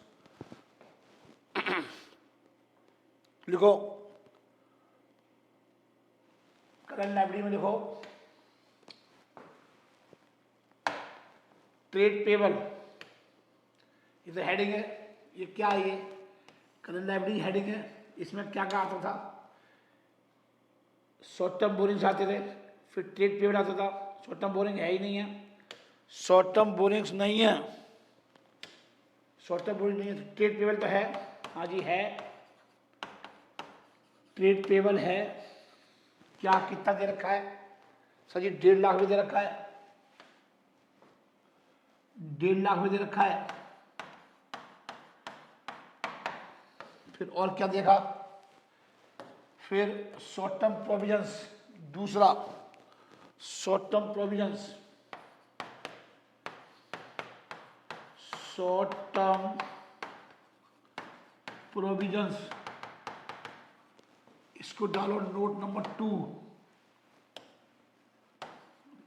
A: लिखो, करंट लायबिलिटी में लिखो ट्रेड पेबल, ये तो हेडिंग है। ये क्या है? ये करंट लायबिलिटी हेडिंग है। इसमें क्या क्या आता था? शॉर्ट टर्म बोरिंग्स आते थे, फिर ट्रेड पेबल आता था। शॉर्ट टर्म बोरिंग है ही नहीं है, शॉर्ट टर्म बोरिंग्स नहीं है, शॉर्ट टर्म बोरिंग नहीं है। तो ट्रेड पेबल तो है, हाँ जी है, ट्रेड पेबल है। क्या कितना दे रखा है सर जी? 1.5 लाख भी दे रखा है, 1.5 लाख भी दे रखा है। फिर और क्या देखा? फिर शॉर्ट टर्म प्रोविजंस, दूसरा short term provisions, short term provisions, इसको डालो नोट नंबर 2।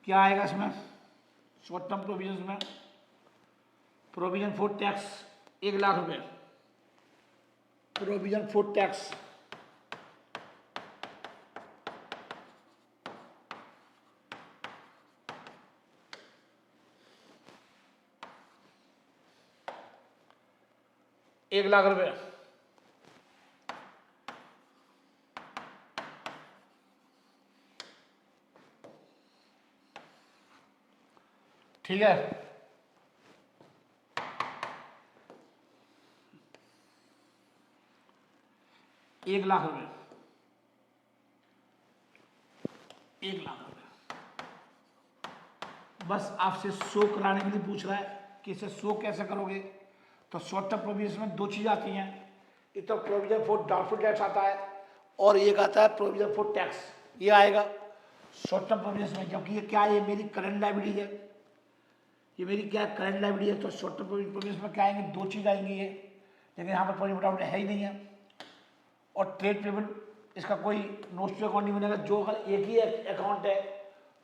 A: क्या आएगा इसमें? शॉर्ट टर्म प्रोविजंस में प्रोविजन फॉर टैक्स 1 लाख रुपए, प्रोविजन फॉर टैक्स, एक लाख रुपए। ठीक है, 1 लाख रुपए, 1 लाख रुपए। बस आपसे शो कराने के लिए पूछ रहा है कि इसे शो कैसे करोगे। तो शॉर्ट टर्म प्रोविजन में 2 चीज़ आती हैं, एक तो प्रोविजन फॉर डाउटफुल डेट्स आता है और एक आता है प्रोविजन फॉर टैक्स। ये आएगा शॉर्ट टर्म प्रोविजन में, जबकि ये क्या है? ये मेरी करंट लायबिलिटी है, ये मेरी क्या है? करंट लायबिलिटी है। तो शॉर्ट टर्म प्रोविजन में क्या आएंगे? 2 चीज़ आएंगी ये, लेकिन यहाँ पर प्रोविजन है ही नहीं है। और ट्रेड पेबल, इसका कोई नोट्स टू अकाउंट नहीं बनेगा। जो अगर एक ही अकाउंट है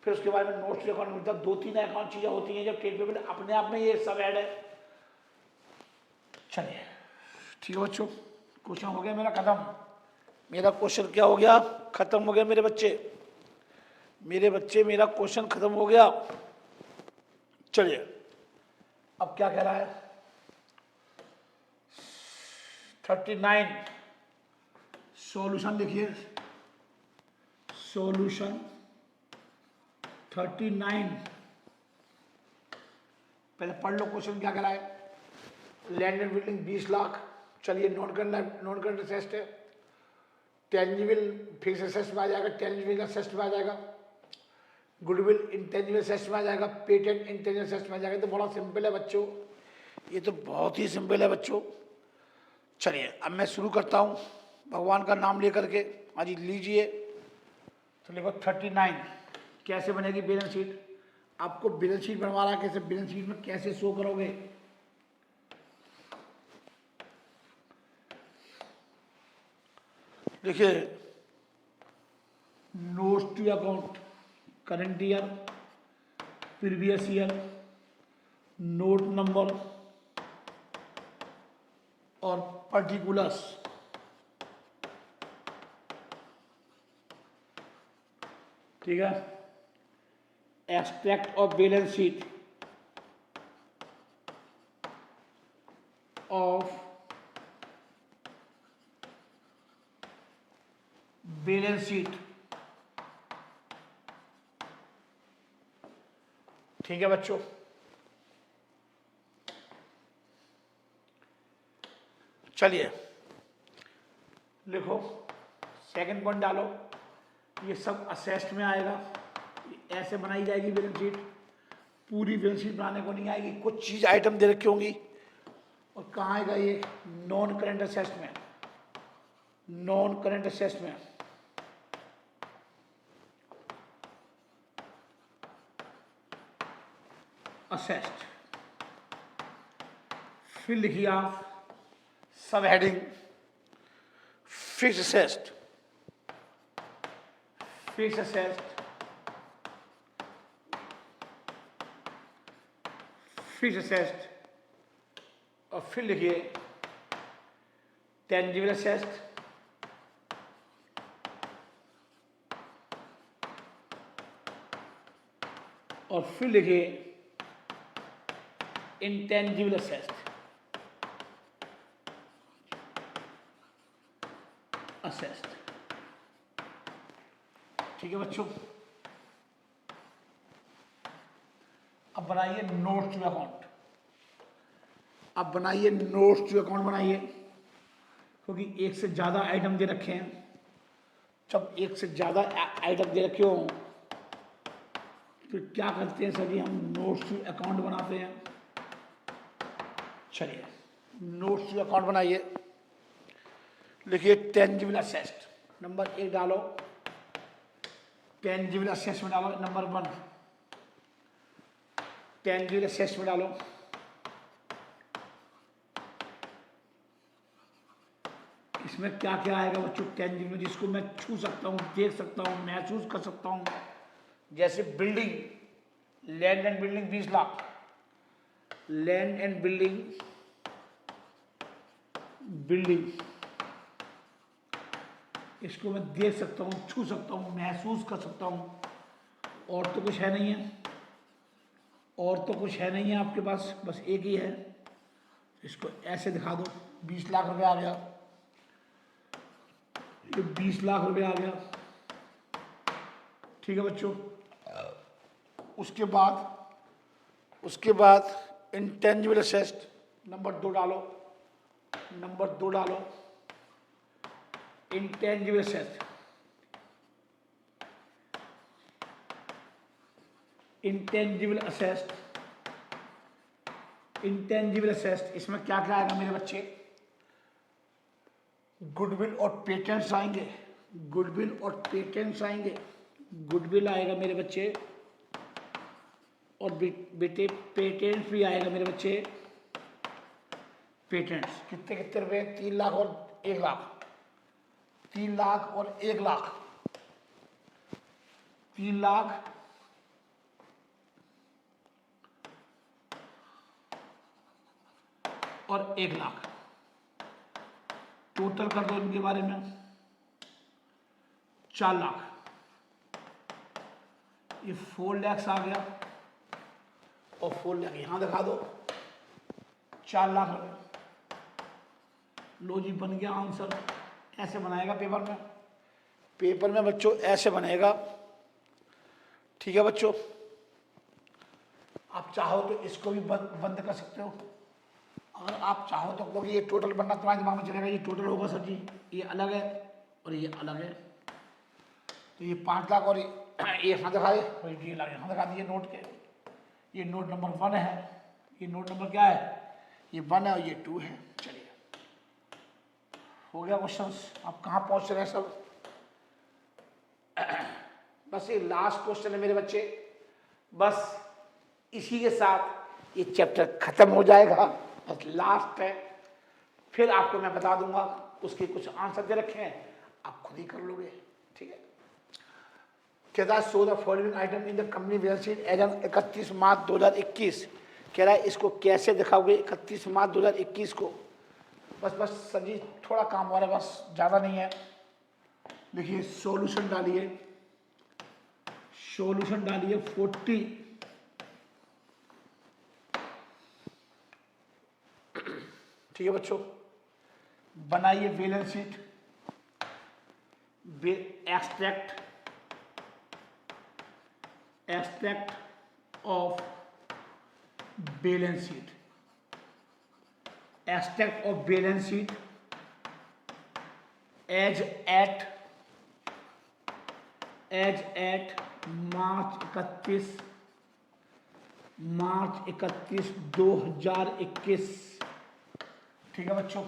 A: फिर उसके बारे में नोट्स टू अकाउंट मिलता है। 2-3 अकाउंट चीज़ें होती हैं जब ट्रेड पेबल अपने आप में ये सब ऐड है। चलिए ठीक है बच्चों, क्वेश्चन हो गया मेरा खत्म। मेरा क्वेश्चन क्या हो गया? खत्म हो गया मेरे बच्चे, मेरा क्वेश्चन खत्म हो गया। चलिए अब क्या कह रहा है? 39 सॉल्यूशन लिखिए, सॉल्यूशन 39। पहले पढ़ लो क्वेश्चन क्या कह रहा है। Land and building 20 lakh. चलिए नॉन करंट असेस्ट है, टेंजिबल फिक्स असेस्ट में आ जाएगा, टेंजिबल असेस्ट में आ जाएगा, गुडविल इंटेंजिबल असेस्ट में आ जाएगा, पेटेंट इंटेंजिबल असेस्ट में आ जाएगा। तो बड़ा सिंपल है बच्चों, ये तो बहुत ही सिंपल है बच्चों। चलिए अब मैं शुरू करता हूँ भगवान का नाम लेकर के। हाँ जी लीजिए, तो लिखो 39। कैसे बनेगी बैलेंस शीट? आपको बैलेंस शीट बनवा रहा है, कैसे बैलेंस शीट में कैसे शो करोगे? देखिए notes to account, current year, previous year, note number, और पर्टिकुलर्स, ठीक है, extract of balance sheet of balance sheet, ठीक है बच्चों। चलिए लिखो, सेकंड पॉइंट डालो, ये सब असेस्ड में आएगा, ऐसे बनाई जाएगी बैलेंस शीट। पूरी बैलेंस शीट बनाने को नहीं आएगी, कुछ चीज आइटम दे रखी होंगी। और कहाँ आएगा ये? नॉन करंट असेस्ड में, नॉन करंट असेस्ड में। असेस्ड, फिर लिखिए आप सब heading fix assessed, fix assessed, fix assessed, और फिर लिखिए टेंजिबल असेस्ड, और फिर लिखिए इंटेंजिबल असेस्ड, असेस्ड, ठीक है बच्चों। अब बनाइए नोट्स टू अकाउंट, अब बनाइए नोट्स टू अकाउंट बनाइए, क्योंकि एक से ज्यादा आइटम दे रखे हैं। जब एक से ज्यादा आइटम दे रखे हो तो क्या करते हैं सर जी, हम नोट्स टू अकाउंट बनाते हैं। चलिए नोट्स टू अकाउंट बनाइए, लिखिए टेंजिबल असेस्ड, नंबर 1 डालो, टेंजिबल असेस्ड में डालो नंबर 1, टेंजिबल असेस्ड में डालो। इसमें क्या क्या आएगा बच्चों टेंजिबल में, जिसको मैं छू सकता हूँ, देख सकता हूँ, महसूस कर सकता हूँ। जैसे building, land and building 20 lakh, land and building, building, इसको मैं देख सकता हूँ, छू सकता हूँ, महसूस कर सकता हूँ। और तो कुछ है नहीं है, और तो कुछ है नहीं है आपके पास, बस एक ही है। इसको ऐसे दिखा दो, 20 लाख रुपए आ गया, ये 20 लाख रुपए आ गया, ठीक है बच्चों। उसके बाद इंटेंजिबल असेस्ड, नंबर 2 डालो, नंबर 2 डालो, intangible assessed, intangible assessed, intangible assessed. इसमें क्या क्या आएगा मेरे बच्चे? गुडविल और पेटेंट्स आएंगे, गुडविल और पेटेंट्स आएंगे, गुडविल आएगा मेरे बच्चे, और बेटे पेटेंट्स भी आएगा मेरे बच्चे। पेटेंट्स कितने कितने रुपए? 3 लाख और 1 लाख, 3 लाख और 1 लाख, 3 लाख और 1 लाख, टोटल कर दो इनके बारे में 4 लाख। ये 4 लाख आ गया, और 4 लाख यहां दिखा दो, 4 लाख रुपए। लो जी बन गया आंसर। ऐसे बनाएगा पेपर में, पेपर में बच्चों ऐसे बनेगा, ठीक है बच्चों। आप चाहो तो इसको भी बंद कर सकते हो, अगर आप चाहो तो, क्योंकि ये टोटल बनना तुम्हारे दिमाग में चलेगा, ये टोटल होगा सर जी, ये अलग है और ये अलग है। तो ये 5 लाख और ये यहाँ दिखाए, और ये लाख यहाँ दिखा दिए नोट के। ये नोट नंबर 1 है, ये नोट नंबर क्या है? ये 1 है और ये 2 है। चलिए हो गया क्वेश्चंस। आप कहाँ पहुँच रहे हैं सब? बस ये लास्ट क्वेश्चन है मेरे बच्चे, बस इसी के साथ ये चैप्टर खत्म हो जाएगा, बस लास्ट है। फिर आपको मैं बता दूंगा, उसके कुछ आंसर दे रखे हैं, आप खुद ही कर लोगे, ठीक है। कह रहा है show the following item in the company balance sheet as on 31 March 2021। कह रहा है इसको कैसे दिखाओगे 31 मार्च 2021 को? बस बस सर जी थोड़ा काम हो रहा है, बस ज़्यादा नहीं है। देखिए सॉल्यूशन डालिए, सॉल्यूशन डालिए 40, ठीक है बच्चों। बनाइए balance sheet, extract of balance sheet, extract of balance sheet as at March 31 2021, ठीक है बच्चों।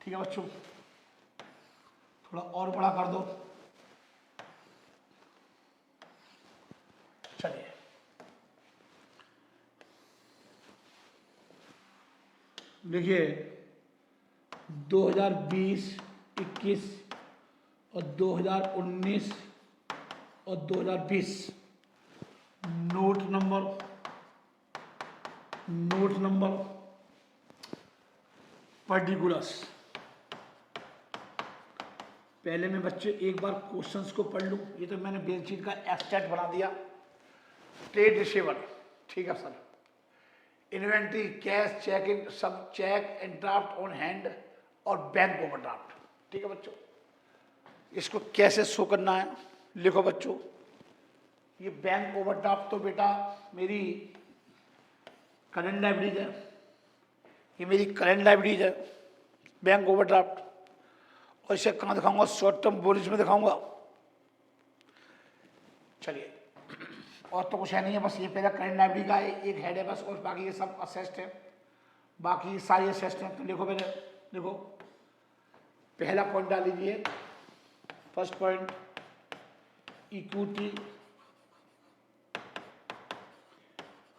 A: ठीक है बच्चों, थोड़ा और बड़ा कर दो। चलिए देखिए 2020, 21 और 2019 और 2020 नोट नंबर पर्टिकुलर्स। पहले मैं बच्चे एक बार क्वेश्चंस को पढ़ लूँ। ये तो मैंने बैलेंस शीट का एक्सट्रैक्ट बना दिया। ट्रेड रिसीवेबल, ठीक है sir. Inventory, cash, cheque in, सब cheque and draft on hand और बैंक ओवरड्राफ्ट, ठीक है बच्चों। इसको कैसे शो करना है, लिखो बच्चों। ये बैंक ओवरड्राफ्ट तो बेटा मेरी करंट लाइबिलिटीज है, ये मेरी करंट लाइबिलिटीज है बैंक ओवरड्राफ्ट। और इसे कहाँ दिखाऊंगा, शॉर्ट टर्म बोरिंग्स में दिखाऊंगा। चलिए और तो कुछ है नहीं है, बस ये पहला करंट लाइबिलिटी का एक हेड है बस, और बाकी ये सब असेस्ट है, बाकी सारी असेस्ट हैं। तो देखो पहले, देखो पहला पॉइंट डाल लीजिए। First point equity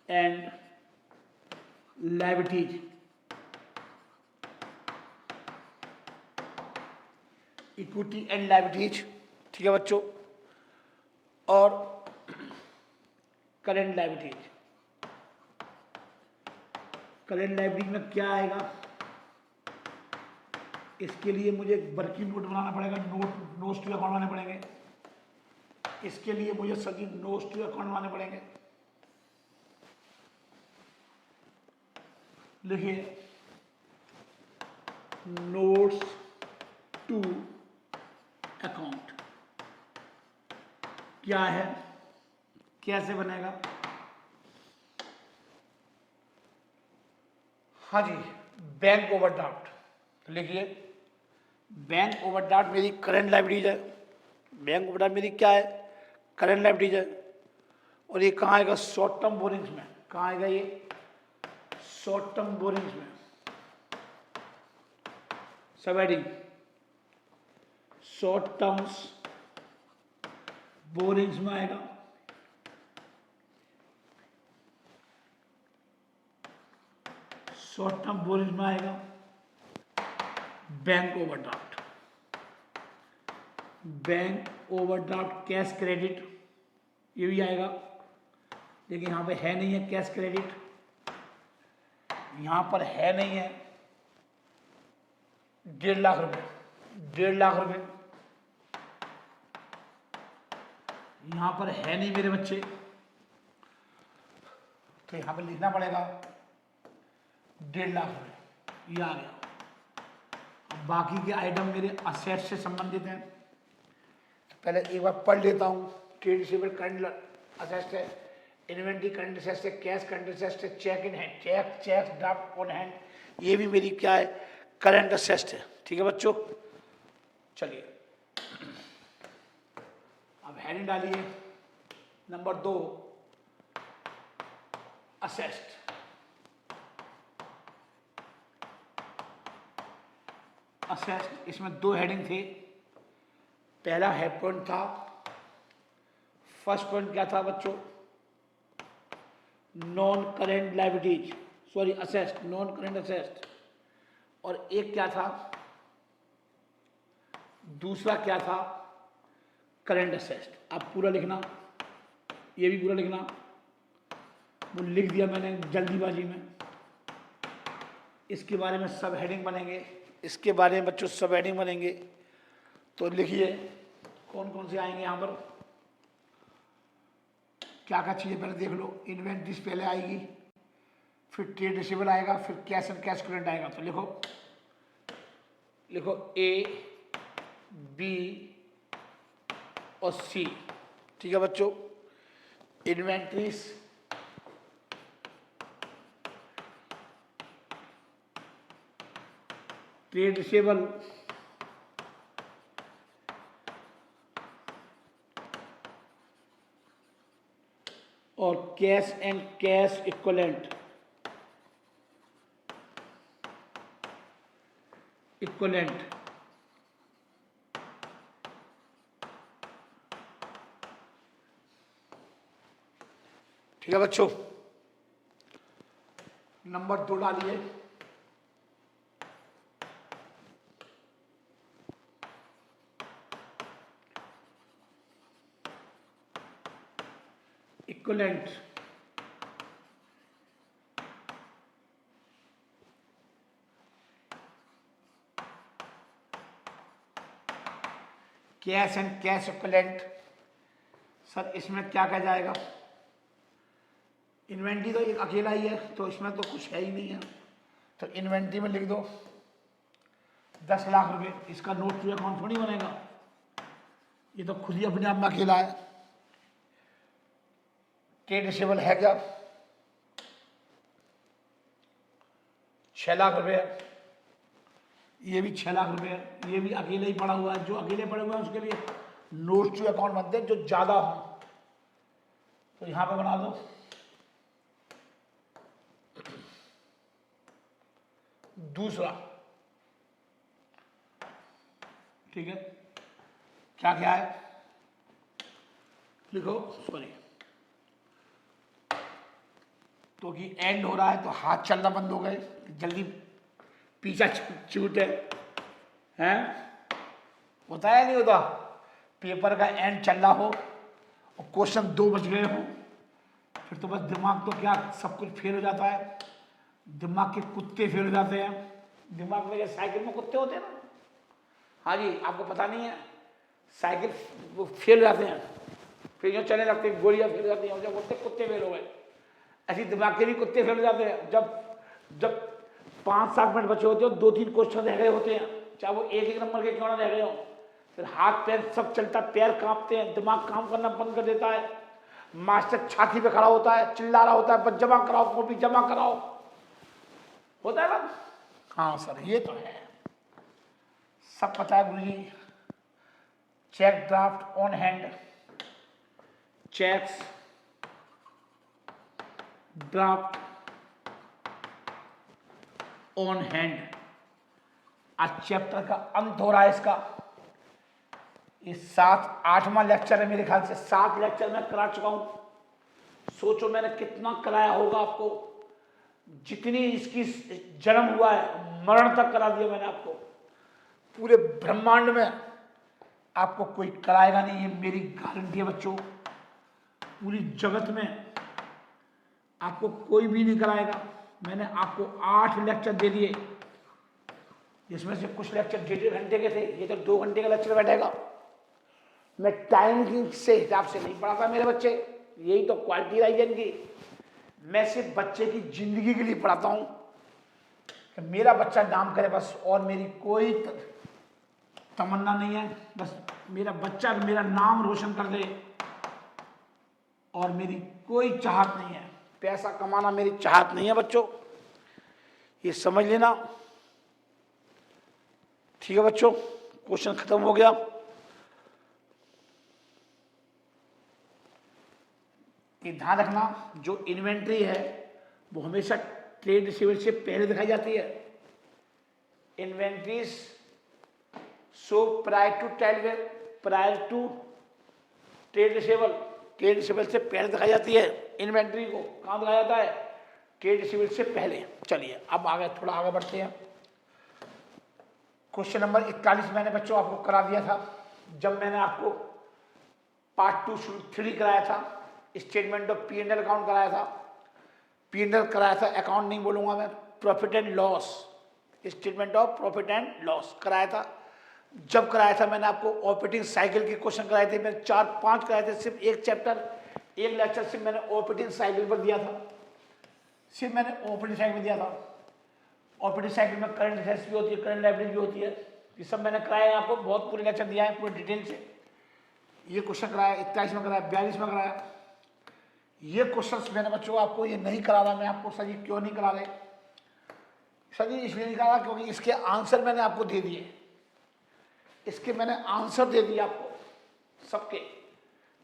A: and liabilities, equity and liabilities, ठीक है बच्चों। और करंट लायबिलिटीज, करंट लायबिलिटी में क्या आएगा, इसके लिए मुझे वर्किंग नोट बनाना पड़ेगा, नोट्स टू अकाउंट बनाने पड़ेंगे। इसके लिए मुझे सभी नोट्स टू अकाउंट बनाने पड़ेंगे। लिखिए नोट्स टू अकाउंट क्या है, कैसे बनेगा। हाँ जी, बैंक ओवरड्राफ्ट। लिखिए बैंक ओवरड्राफ्ट मेरी करंट लायबिलिटीज है, बैंक ओवरड्राफ्ट मेरी क्या है, करंट लायबिलिटीज है। और ये कहाँ आएगा, शॉर्ट टर्म बोरिंग्स में। कहाँ आएगा ये, शॉर्ट टर्म बोरिंग्स में। सब हेडिंग शॉर्ट टर्म्स बोरिंग्स में आएगा। शॉर्ट टर्म बोरिंग्स में आएगा bank overdraft, bank overdraft cash credit, ये भी आएगा। लेकिन यहाँ पे है नहीं है कैश क्रेडिट, यहाँ पर है नहीं है। 1.5 लाख रुपए, 1.5 लाख रुपए यहाँ पर है नहीं मेरे बच्चे, तो यहाँ पर लिखना पड़ेगा 1.5 लाख रुपए, ये आ गया। अब बाकी के आइटम मेरे असेट से संबंधित हैं। पहले एक बार पढ़ लेता हूँ। ट्रेड रिसीवेबल करंट असेट है, इन्वेंट्री करंट असेट है, कैश करंट असेट है, cheque in hand, cheque draft on hand, ये भी मेरी क्या है, करंट असेट है, ठीक है बच्चों। चलिए अब हेडिंग डालिए। नंबर 2 असेस्ट, असेस्ट, इसमें 2 हेडिंग थे। पहला हेड पॉइंट था, फर्स्ट पॉइंट क्या था बच्चों, non current liabilities, sorry asset, non current asset. और एक क्या था, दूसरा क्या था, करंट असेट्स। आप पूरा लिखना, ये भी पूरा लिखना, वो लिख दिया मैंने जल्दीबाजी में। इसके बारे में सब हेडिंग बनेंगे, इसके बारे में बच्चों सब हेडिंग बनेंगे। तो लिखिए कौन कौन से आएंगे यहाँ पर, क्या क्या चीज़ें पहले देख लो। इन्वेंट्रीज पहले आएगी, फिर ट्रेड रिसीवेबल आएगा, फिर कैश एंड कैश इक्विवेलेंट आएगा। तो लिखो ए, बी और सी। ठीक है बच्चों, इन्वेंट्रीज, ट्रेड रिसीवेबल, और कैश एंड कैश इक्विवेलेंट। ठीक है बच्चों, नंबर 2 डालिए। Equivalent, cash and cash equivalent. Sir इसमें क्या कहा जाएगा, इन्वेंट्री तो एक अकेला ही है, तो इसमें तो कुछ है ही नहीं है। तो इन्वेंट्री में लिख दो 10 लाख रुपए। इसका नोट टू अकाउंट थोड़ी बनेगा, ये तो खुद ही अपने आप में अकेला है। ट्रेड रिसीवेबल है क्या, 6 लाख रुपए, ये भी 6 लाख रुपए है, ये भी अकेले ही पड़ा हुआ है। जो अकेले पड़े हुए हैं उसके लिए नोट टू अकाउंट बनते हैं, जो ज्यादा हो। तो यहां पे बना दो। दूसरा, ठीक है, क्या क्या है लिखो, सॉरी, तो कि एंड हो रहा है तो हाथ चलना बंद हो गए, जल्दी पीछा छूटे हैं, होता है नहीं होता। पेपर का एंड चल रहा हो और क्वेश्चन 2 बज गए हो, फिर तो बस दिमाग तो क्या सब कुछ फेल हो जाता है, दिमाग के कुत्ते फेल हो जाते हैं। दिमाग में जैसे साइकिल में कुत्ते होते हैं ना, हाँ जी, आपको पता नहीं है, साइकिल वो फेल हो जाते हैं, फिर जो चलने लगते हैं, गोलियां फेल हो जाती हैं, जब बोलते कुत्ते फेल हो गए, ऐसी दिमाग के भी कुत्ते फेल हो जाते हैं। जब 5-7 मिनट बचे होते हो, 2-3 क्वेश्चन रह गए होते हैं, चाहे वो एक नंबर के क्यों ना रह गए हो, फिर हाथ पैर सब चलता, पैर कांपते हैं, दिमाग काम करना बंद कर देता है। मास्टर छाती पे खड़ा होता है, चिल्ला रहा होता है, बस जमा कराओ, कॉपी जमा कराओ, होता है ना। हाँ सर, ये तो है, सब पता है guruji. Cheque draft on hand, cheques draft on hand. आज चैप्टर का अंत हो रहा है इसका, ये 7-8वां लेक्चर है मेरे ख्याल से। 7 लेक्चर मैं करा चुका हूं, सोचो मैंने कितना कराया होगा आपको। जितनी इसकी जन्म हुआ है मरण तक करा दिया मैंने आपको। पूरे ब्रह्मांड में आपको कोई कराएगा नहीं, ये मेरी गारंटी है बच्चों। पूरी जगत में आपको कोई भी नहीं कराएगा। मैंने आपको 8 लेक्चर दे दिए, जिसमें से कुछ लेक्चर 1.5 घंटे के थे, ये तो 2 घंटे का लेक्चर बैठेगा। मैं टाइम की से हिसाब से नहीं पढ़ाता मेरे बच्चे, यही तो क्वालिटी रही है इनकी। मैं सिर्फ बच्चे की जिंदगी के लिए पढ़ाता हूं कि मेरा बच्चा नाम करे बस, और मेरी कोई तमन्ना नहीं है। बस मेरा बच्चा मेरा नाम रोशन कर दे, और मेरी कोई चाहत नहीं है। पैसा कमाना मेरी चाहत नहीं है बच्चों, ये समझ लेना। ठीक है बच्चों, क्वेश्चन खत्म हो गया। ये ध्यान रखना, जो इन्वेंट्री है वो हमेशा ट्रेड रिसीवेबल से पहले दिखाई जाती है। Inventories so prior to trade receivable, trade receivable से पहले दिखाई जाती है। इन्वेंट्री को कहाँ दिखाया जाता है, ट्रेड रिसीवेबल से पहले। चलिए अब आगे थोड़ा आगे बढ़ते हैं। क्वेश्चन नंबर 41 मैंने बच्चों आपको करा दिया था जब मैंने आपको पार्ट 2 3 कराया था, statement of P and L account कराया था। पी एंड एल कराया था, अकाउंट नहीं बोलूंगा मैं, profit and loss, statement of profit and loss कराया था। जब कराया था मैंने आपको ऑपरेटिंग साइकिल के क्वेश्चन कराए थे, मैंने 4-5 कराए थे, सिर्फ एक चैप्टर एक लेक्चर से मैंने ऑपरेटिंग साइकिल पर दिया था, सिर्फ मैंने ऑपरेटिंग साइकिल में दिया था। ऑपरेटिंग साइकिल में करंट असेट्स भी होती है, करंट लायबिलिटी भी होती है, ये सब मैंने कराया है आपको, बहुत पूरे लेक्चर दिया है पूरे डिटेल से। ये क्वेश्चन कराया 41 में कराया, 42 में कराया। ये क्वेश्चंस मैंने बच्चों आपको ये नहीं करा रहा मैं आपको, सर जी क्यों नहीं करा रहे सर जी? इसलिए नहीं करा क्योंकि इसके आंसर मैंने आपको दे दिए, इसके मैंने आंसर दे दिए आपको सबके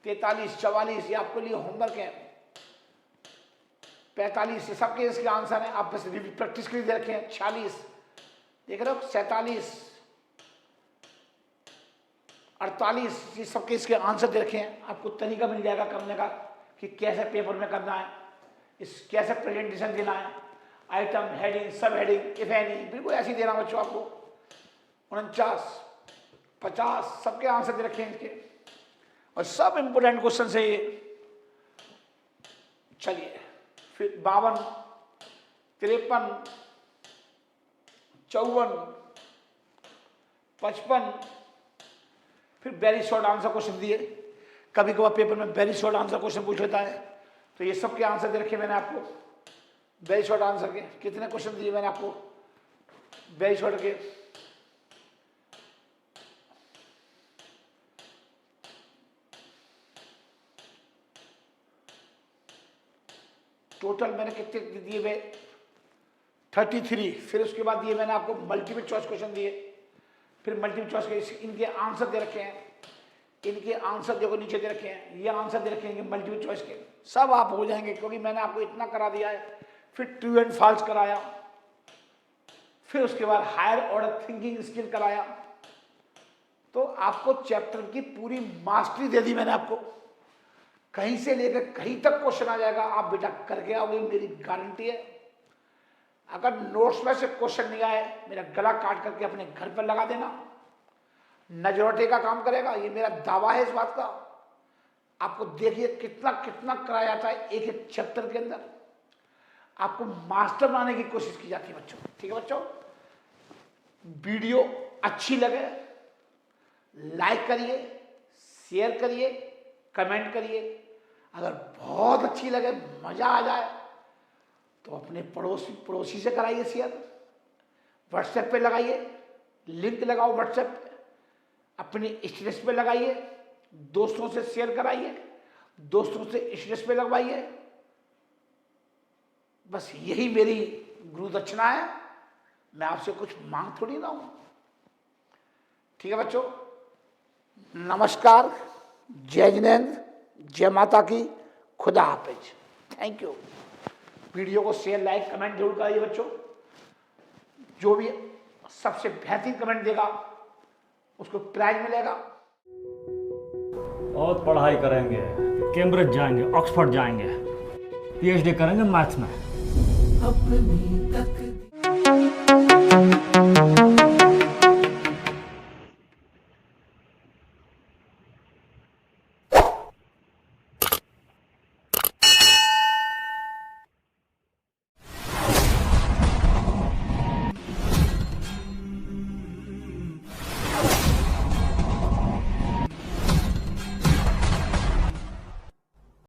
A: 43, 44 ये आपके लिए होमवर्क है, 45 ये सबके इसके आंसर हैं, आप बस प्रैक्टिस के लिए दे रखे हैं। 46 देख रहे हो, 47, 48 ये सबके इसके आंसर दे रखे हैं। आपको तरीका मिल जाएगा करने का कि कैसे पेपर में करना है, इस कैसे प्रेजेंटेशन देना है, आइटम, हेडिंग, सब हेडिंग, इफ एनी, बिल्कुल ऐसे ही देना बच्चों आपको। 49, 50 सबके आंसर दे रखे हैं इसके, और सब इंपोर्टेंट क्वेश्चन है ये। चलिए फिर 52, 53, 54, 55 फिर वेरी शॉर्ट आंसर क्वेश्चन दिए। कभी कभार पेपर में वेरी शॉर्ट आंसर क्वेश्चन पूछ लेता है, तो ये सब के आंसर दे रखे मैंने आपको। वेरी शॉर्ट आंसर के कितने क्वेश्चन दिए मैंने आपको वेरी शॉर्ट के? टोटल मैंने कितने दिए हुए? 33। फिर उसके बाद दिए मैंने आपको मल्टीपल चॉइस क्वेश्चन दिए, फिर मल्टीपल चॉइस के इनके आंसर दे रखे हैं, इनके आंसर देखो नीचे दे रखे हैं, ये आंसर दे रखे हैं मल्टीपल चॉइस के, सब आप हो जाएंगे क्योंकि मैंने आपको इतना करा दिया है। फिर ट्रू एंड फॉल्स कराया, फिर उसके बाद हायर ऑर्डर थिंकिंग स्किल कराया, तो आपको चैप्टर की पूरी मास्टरी दे दी मैंने आपको। कहीं से लेकर कहीं तक क्वेश्चन आ जाएगा, आप बेटा करके आओगे, मेरी गारंटी है। अगर नोट्स में से क्वेश्चन नहीं आए, मेरा गला काट करके अपने घर पर लगा देना, नजरोटे का काम करेगा, ये मेरा दावा है इस बात का। आपको देखिए कितना कितना कराया जाता है एक एक चैप्टर के अंदर, आपको मास्टर बनाने की कोशिश की जाती है बच्चों। ठीक है बच्चों, वीडियो अच्छी लगे लाइक करिए, शेयर करिए, कमेंट करिए। अगर बहुत अच्छी लगे, मजा आ जाए, तो अपने पड़ोसी से कराइए शेयर, व्हाट्सएप पे लगाइए, लिंक लगाओ व्हाट्सएप पे, अपने स्टेटस पे लगाइए, दोस्तों से शेयर कराइए, दोस्तों से स्टेटस पे लगवाइए। बस यही मेरी गुरु दक्षिणा है, मैं आपसे कुछ मांग थोड़ी ना हूं। ठीक है बच्चों, नमस्कार, जय जिनेंद्र, जय माता की, खुदा हाफिज, थैंक यू। वीडियो को शेयर, लाइक, कमेंट जरूर करिए बच्चों। जो भी सबसे बेहतरीन कमेंट देगा उसको प्राइज मिलेगा।
B: और पढ़ाई करेंगे, कैम्ब्रिज जाएंगे, ऑक्सफोर्ड जाएंगे, पीएचडी करेंगे मैथ्स में।